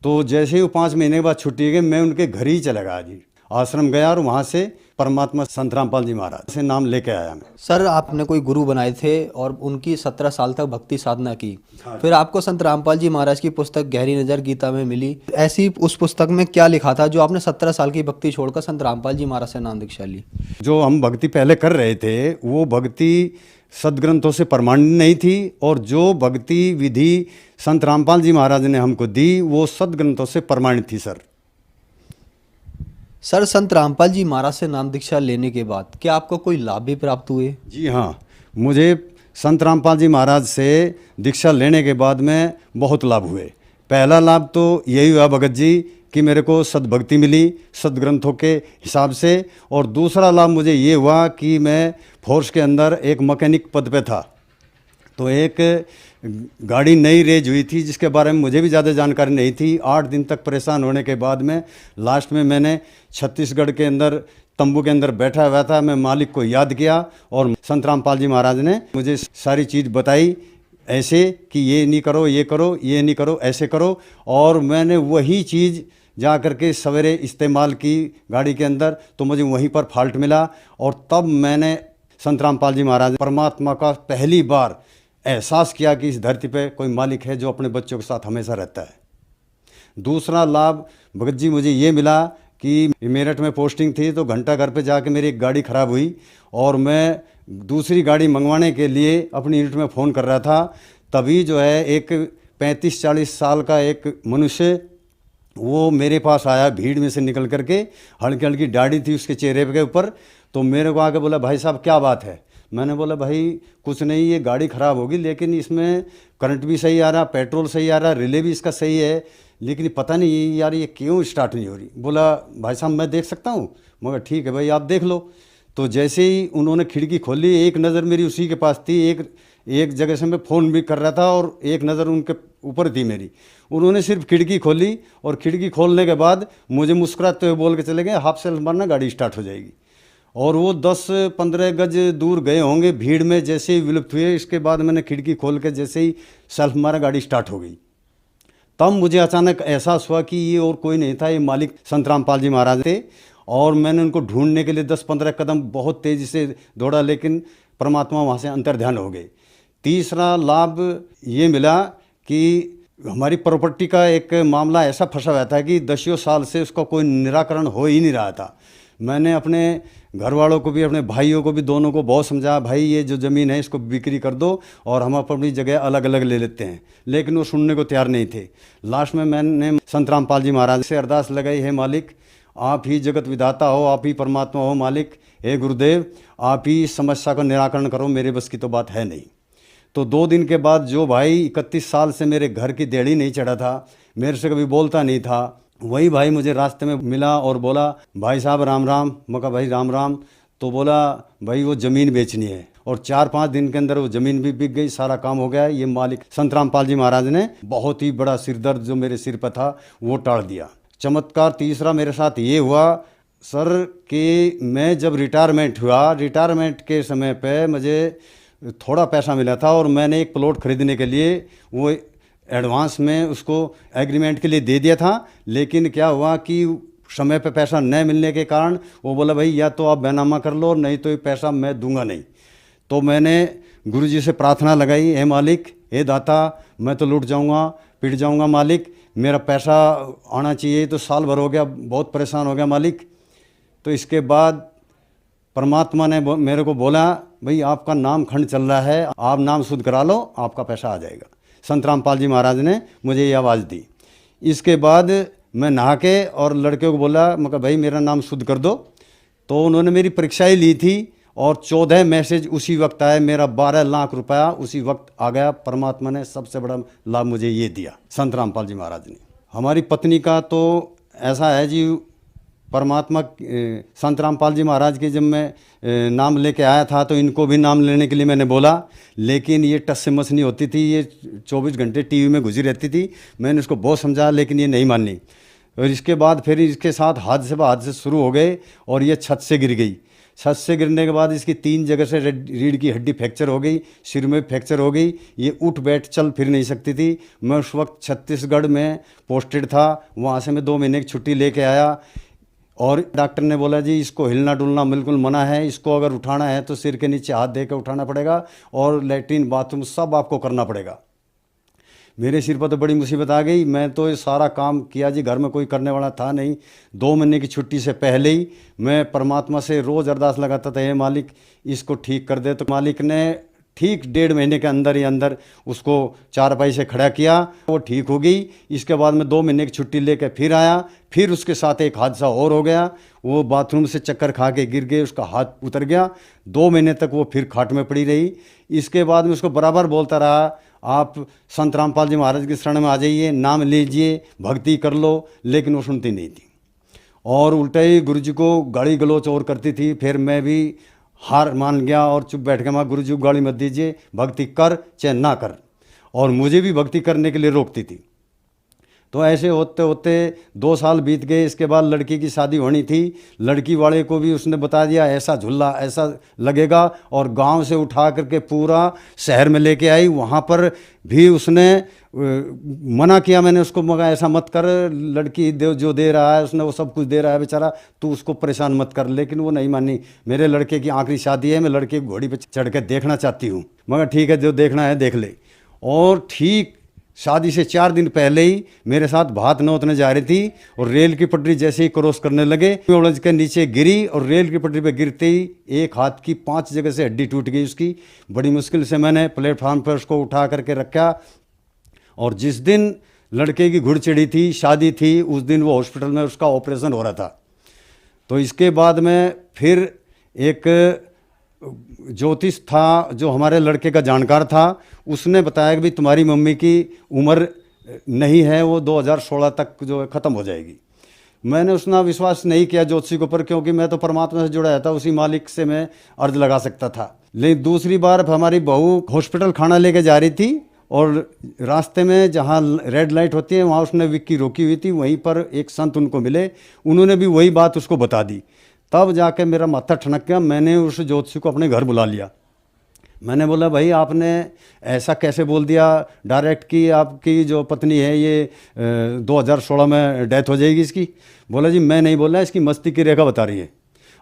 तो जैसे ही वो 5 महीने के बाद छुट्टी गई, मैं उनके घर ही चला गया जी, आश्रम गया, और वहाँ से परमात्मा संत रामपाल जी महाराज से नाम लेके आया मैं। सर आपने कोई गुरु बनाए थे और उनकी 17 साल तक भक्ति साधना की, फिर आपको संत रामपाल जी महाराज की पुस्तक गहरी नज़र गीता में मिली। ऐसी उस पुस्तक में क्या लिखा था जो आपने 17 साल की भक्ति छोड़कर संत रामपाल जी महाराज से नाम दीक्षा ली? जो हम भक्ति पहले कर रहे थे वो भक्ति सदग्रंथों से प्रमाणित नहीं थी, और जो भक्ति विधि संत रामपाल जी महाराज ने हमको दी वो सदग्रंथों से प्रमाणित थी सर। सर संत रामपाल जी महाराज से नाम दीक्षा लेने के बाद क्या आपको कोई लाभ भी प्राप्त हुए? जी हाँ, मुझे संत रामपाल जी महाराज से दीक्षा लेने के बाद में बहुत लाभ हुए। पहला लाभ तो यही हुआ भगत जी कि मेरे को सद्भक्ति मिली सदग्रंथों के हिसाब से, और दूसरा लाभ मुझे ये हुआ कि मैं फोर्स के अंदर एक मैकेनिक पद पे था। तो एक गाड़ी नई रेज हुई थी जिसके बारे में मुझे भी ज़्यादा जानकारी नहीं थी। 8 दिन तक परेशान होने के बाद में लास्ट में मैंने छत्तीसगढ़ के अंदर तंबू के अंदर बैठा हुआ था, मैं मालिक को याद किया, और संत रामपाल जी महाराज ने मुझे सारी चीज़ बताई ऐसे कि ये नहीं करो, ये करो, ये नहीं करो, ऐसे करो। और मैंने वही चीज़ जा कर के सवेरे इस्तेमाल की गाड़ी के अंदर, तो मुझे वहीं पर फॉल्ट मिला, और तब मैंने संत रामपाल जी महाराज परमात्मा का पहली बार एहसास किया कि इस धरती पे कोई मालिक है जो अपने बच्चों के साथ हमेशा रहता है। दूसरा लाभ भगत जी मुझे ये मिला कि मेरठ में पोस्टिंग थी, तो घंटा घर पे जाके मेरी एक गाड़ी ख़राब हुई, और मैं दूसरी गाड़ी मंगवाने के लिए अपनी यूनिट में फ़ोन कर रहा था। तभी जो है एक 35-40 साल का एक मनुष्य वो मेरे पास आया, भीड़ में से निकल करके, हल्की हल्की दाढ़ी थी उसके चेहरे के ऊपर। तो मेरे को आके बोला, भाई साहब क्या बात है? मैंने बोला भाई कुछ नहीं, ये गाड़ी ख़राब होगी, लेकिन इसमें करंट भी सही आ रहा, पेट्रोल सही आ रहा, रिले भी इसका सही है, लेकिन पता नहीं यार ये क्यों स्टार्ट नहीं हो रही। बोला भाई साहब मैं देख सकता हूँ? मगर ठीक है भाई आप देख लो। तो जैसे ही उन्होंने खिड़की खोली, एक नज़र मेरी उसी के पास थी, एक जगह से मैं फ़ोन भी कर रहा था और एक नज़र उनके ऊपर थी मेरी। उन्होंने सिर्फ खिड़की खोली और खिड़की खोलने के बाद मुझे मुस्कुराते हुए बोल के चले गए, हाफ सेल्फ मारना, गाड़ी स्टार्ट हो जाएगी। और वो 10-15 गज दूर गए होंगे, भीड़ में जैसे ही विलुप्त हुए। इसके बाद मैंने खिड़की खोल के जैसे ही सेल्फ मारा, गाड़ी स्टार्ट हो गई। तब मुझे अचानक एहसास हुआ कि ये और कोई नहीं था, ये मालिक संत रामपाल जी महाराज थे। और मैंने उनको ढूंढने के लिए 10-15 कदम बहुत तेज़ी से दौड़ा, लेकिन परमात्मा वहाँ से अंतर्ध्यान हो गए। तीसरा लाभ ये मिला कि हमारी प्रॉपर्टी का एक मामला ऐसा फंसा हुआ था कि 10 साल से उसका कोई निराकरण हो ही नहीं रहा था। मैंने अपने घर वालों को भी, अपने भाइयों को भी, दोनों को बहुत समझाया, भाई ये जो ज़मीन है इसको बिक्री कर दो और हम अपनी जगह अलग अलग ले लेते हैं, लेकिन वो सुनने को तैयार नहीं थे। लास्ट में मैंने संत रामपाल जी महाराज से अरदास लगाई, है मालिक आप ही जगत विधाता हो, आप ही परमात्मा हो मालिक, हे गुरुदेव आप ही इस समस्या का निराकरण करो, मेरे बस की तो बात है नहीं। तो 2 दिन के बाद जो भाई 31 साल से मेरे घर की देड़ी नहीं चढ़ा था, मेरे से कभी बोलता नहीं था, वही भाई मुझे रास्ते में मिला और बोला भाई साहब राम राम। मैं कहा भाई राम राम। तो बोला भाई वो ज़मीन बेचनी है, और 4-5 दिन के अंदर वो ज़मीन भी बिक गई, सारा काम हो गया। ये मालिक संत रामपाल जी महाराज ने बहुत ही बड़ा सिरदर्द जो मेरे सिर पर था वो टाल दिया। चमत्कार तीसरा मेरे साथ ये हुआ सर कि मैं जब रिटायरमेंट हुआ, रिटायरमेंट के समय पे मुझे थोड़ा पैसा मिला था और मैंने एक प्लॉट खरीदने के लिए वो एडवांस में उसको एग्रीमेंट के लिए दे दिया था। लेकिन क्या हुआ कि समय पे पैसा न मिलने के कारण वो बोला भाई या तो आप बैनामा कर लो, नहीं तो ये पैसा मैं दूंगा नहीं। तो मैंने गुरुजी से प्रार्थना लगाई, हे मालिक, हे दाता, मैं तो लूट जाऊंगा, पिट जाऊंगा मालिक, मेरा पैसा आना चाहिए। तो साल भर हो गया, बहुत परेशान हो गया मालिक। तो इसके बाद परमात्मा ने मेरे को बोला भाई आपका नाम खंड चल रहा है, आप नाम शुद्ध करा लो, आपका पैसा आ जाएगा। संत रामपाल जी महाराज ने मुझे ये आवाज़ दी। इसके बाद मैं नहा के और लड़के को बोला, मैं कहा भाई मेरा नाम शुद्ध कर दो। तो उन्होंने मेरी परीक्षाएं ली थी और 14 मैसेज उसी वक्त आए, मेरा 12 लाख रुपया उसी वक्त आ गया। परमात्मा ने सबसे बड़ा लाभ मुझे ये दिया, संत रामपाल जी महाराज ने। हमारी पत्नी का तो ऐसा है जी, परमात्मा संत रामपाल जी महाराज के जब मैं नाम लेके आया था तो इनको भी नाम लेने के लिए मैंने बोला, लेकिन ये टस से मस नहीं होती थी, ये 24 घंटे टीवी में घुसी रहती थी। मैंने उसको बहुत समझाया लेकिन ये नहीं मानी। और इसके बाद फिर इसके साथ हादसे शुरू हो गए और ये छत से गिर गई। छत से गिरने के बाद इसकी 3 जगह से रीढ़ की हड्डी फ्रैक्चर हो गई, सिर में फ्रैक्चर हो गई, ये उठ बैठ चल फिर नहीं सकती थी। मैं उस वक्त छत्तीसगढ़ में पोस्टेड था, वहाँ से मैं 2 महीने की छुट्टी लेके आया और डॉक्टर ने बोला जी इसको हिलना डुलना बिल्कुल मना है, इसको अगर उठाना है तो सिर के नीचे हाथ दे के उठाना पड़ेगा और लैट्रीन बाथरूम सब आपको करना पड़ेगा। मेरे सिर पर तो बड़ी मुसीबत आ गई। मैं तो ये सारा काम किया जी, घर में कोई करने वाला था नहीं। 2 महीने की छुट्टी से पहले ही मैं परमात्मा से रोज़ अरदास लगाता था, हे मालिक इसको ठीक कर दे। तो मालिक ने ठीक 1.5 महीने के अंदर ही अंदर उसको 4 पाई से खड़ा किया, वो ठीक हो गई। इसके बाद मैं 2 महीने की छुट्टी लेकर फिर आया, फिर उसके साथ एक हादसा और हो गया। वो बाथरूम से चक्कर खा के गिर गए, उसका हाथ उतर गया। 2 महीने तक वो फिर खाट में पड़ी रही। इसके बाद मैं उसको बराबर बोलता रहा, आप संत रामपाल जी महाराज की शरण में आ जाइए, नाम लीजिए, भक्ति कर लो, लेकिन वो सुनती नहीं थी और उल्टा ही गुरु जी को गाली गलौच और करती थी। फिर मैं भी हार मान गया और चुप बैठ गया। मैं गुरु जी को गाली मत दीजिए, भक्ति कर चाहे ना कर, और मुझे भी भक्ति करने के लिए रोकती थी। तो ऐसे होते होते 2 साल बीत गए। इसके बाद लड़की की शादी होनी थी। लड़की वाले को भी उसने बता दिया ऐसा झुल्ला ऐसा लगेगा, और गांव से उठा करके पूरा शहर में लेके आई। वहाँ पर भी उसने मना किया, मैंने उसको मगा ऐसा मत कर, लड़की जो दे रहा है उसने वो सब कुछ दे रहा है बेचारा, तू उसको परेशान मत कर। लेकिन वो नहीं मानी। मेरे लड़के की आखिरी शादी है, मैं लड़के की घोड़ी पे चढ़ के देखना चाहती हूँ। मगर ठीक है, जो देखना है देख ले। और ठीक शादी से 4 दिन पहले ही मेरे साथ भात नौतने जा रही थी और रेल की पटरी जैसे ही क्रॉस करने लगे, उलझ के नीचे गिरी और रेल की पटरी पे गिरते ही एक हाथ की 5 जगह से हड्डी टूट गई उसकी। बड़ी मुश्किल से मैंने प्लेटफार्म पर उसको उठा करके रखा। और जिस दिन लड़के की घुड़ चढ़ी थी, शादी थी, उस दिन वो हॉस्पिटल में उसका ऑपरेशन हो रहा था। तो इसके बाद में फिर एक ज्योतिष था जो हमारे लड़के का जानकार था, उसने बताया कि भाई तुम्हारी मम्मी की उम्र नहीं है, वो 2016 तक जो है ख़त्म हो जाएगी। मैंने उसना विश्वास नहीं किया ज्योतिषी के ऊपर, क्योंकि मैं तो परमात्मा से जुड़ा था, उसी मालिक से मैं अर्ज लगा सकता था। लेकिन दूसरी बार हमारी बहू हॉस्पिटल खाना लेके जा रही थी और रास्ते में जहाँ रेड लाइट होती है वहाँ उसने विक्की रोकी हुई थी, वहीं पर एक संत उनको मिले, उन्होंने भी वही बात उसको बता दी। तब जाके मेरा माथा ठनक गया। मैंने उस ज्योतिषी को अपने घर बुला लिया। मैंने बोला भाई आपने ऐसा कैसे बोल दिया डायरेक्ट कि आपकी जो पत्नी है ये 2016 में डेथ हो जाएगी इसकी। बोला जी मैं नहीं बोला, इसकी मस्तिष्क की रेखा बता रही है।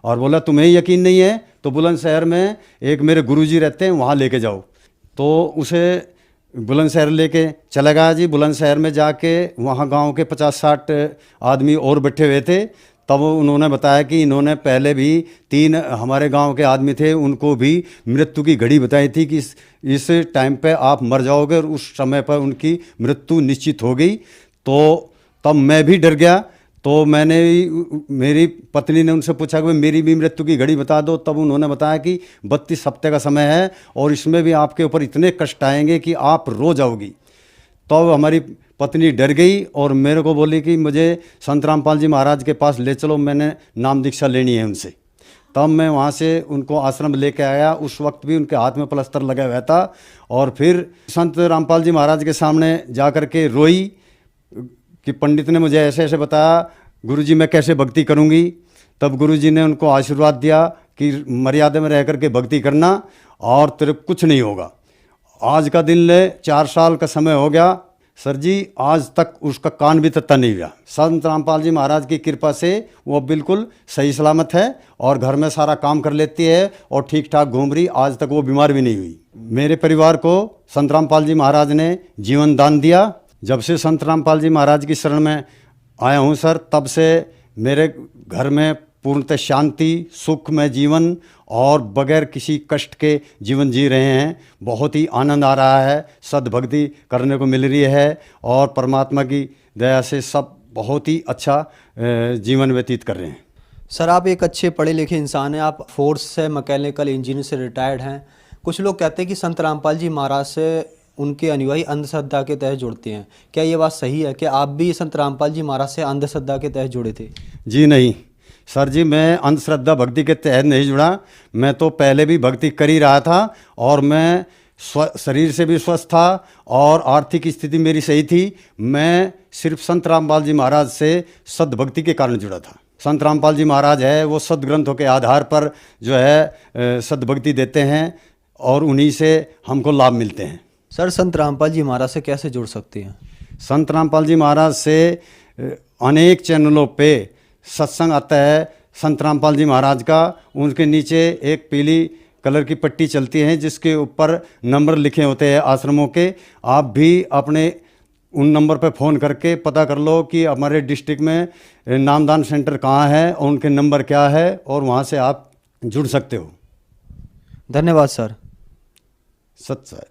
और बोला तुम्हें यकीन नहीं है तो बुलंदशहर में एक मेरे गुरुजी रहते हैं, वहाँ लेके जाओ। तो उसे बुलंदशहर लेके चला गया जी। बुलंदशहर में जाके वहाँ गांव के 50-60 आदमी और बैठे हुए थे। तब उन्होंने बताया कि इन्होंने पहले भी 3 हमारे गांव के आदमी थे, उनको भी मृत्यु की घड़ी बताई थी कि इस टाइम पे आप मर जाओगे, और उस समय पर उनकी मृत्यु निश्चित हो गई। तो तब मैं भी डर गया। तो मेरी पत्नी ने उनसे पूछा कि मेरी भी मृत्यु की घड़ी बता दो। तब उन्होंने बताया कि 32 हफ्ते का समय है और इसमें भी आपके ऊपर इतने कष्ट आएंगे कि आप रो जाओगी। तो हमारी पत्नी डर गई और मेरे को बोली कि मुझे संत रामपाल जी महाराज के पास ले चलो, मैंने नाम दीक्षा लेनी है उनसे। तब मैं वहाँ से उनको आश्रम लेके आया। उस वक्त भी उनके हाथ में प्लास्टर लगा हुआ था। और फिर संत रामपाल जी महाराज के सामने जा कर के रोई कि पंडित ने मुझे ऐसे ऐसे बताया, गुरुजी मैं कैसे भक्ति करूँगी। तब गुरुजी ने उनको आशीर्वाद दिया कि मर्यादा में रह कर के भक्ति करना और तेरे कुछ नहीं होगा। आज का दिन ले 4 साल का समय हो गया सर जी, आज तक उसका कान भी तत्ता नहीं हुआ। संत रामपाल जी महाराज की कृपा से वो बिल्कुल सही सलामत है और घर में सारा काम कर लेती है और ठीक ठाक घूम रही। आज तक वो बीमार भी नहीं हुई। मेरे परिवार को संत रामपाल जी महाराज ने जीवन दान दिया। जब से संत रामपाल जी महाराज की शरण में आया हूँ सर, तब से मेरे घर में पूर्णतः शांति, सुखमय जीवन और बगैर किसी कष्ट के जीवन जी रहे हैं। बहुत ही आनंद आ रहा है, सद्भक्ति करने को मिल रही है और परमात्मा की दया से सब बहुत ही अच्छा जीवन व्यतीत कर रहे हैं। सर आप एक अच्छे पढ़े लिखे इंसान हैं, आप फोर्स से मैकेनिकल इंजीनियर से रिटायर्ड हैं। कुछ लोग कहते हैं कि संत रामपाल जी महाराज से उनके अनुयायी अंधश्रद्धा के तहत जुड़ते हैं, क्या ये बात सही है? क्या आप भी संत रामपाल जी महाराज से अंधश्रद्धा के तहत जुड़े थे? जी नहीं सर जी, मैं अंधश्रद्धा भक्ति के तहत नहीं जुड़ा। मैं तो पहले भी भक्ति कर ही रहा था और मैं शरीर से भी स्वस्थ था और आर्थिक स्थिति मेरी सही थी। मैं सिर्फ संत रामपाल जी महाराज से सद्भक्ति के कारण जुड़ा था। संत रामपाल जी महाराज है वो सद्ग्रंथों के आधार पर जो है सद्भक्ति देते हैं और उन्हीं से हमको लाभ मिलते हैं। सर संत रामपाल जी महाराज से कैसे जुड़ सकते हैं? संत रामपाल जी महाराज से अनेक चैनलों पे सत्संग आता है संत रामपाल जी महाराज का। उनके नीचे एक पीली कलर की पट्टी चलती है जिसके ऊपर नंबर लिखे होते हैं आश्रमों के। आप भी अपने उन नंबर पर फ़ोन करके पता कर लो कि हमारे डिस्ट्रिक्ट में नामदान सेंटर कहाँ है और उनके नंबर क्या है, और वहाँ से आप जुड़ सकते हो। धन्यवाद सर। सत्य।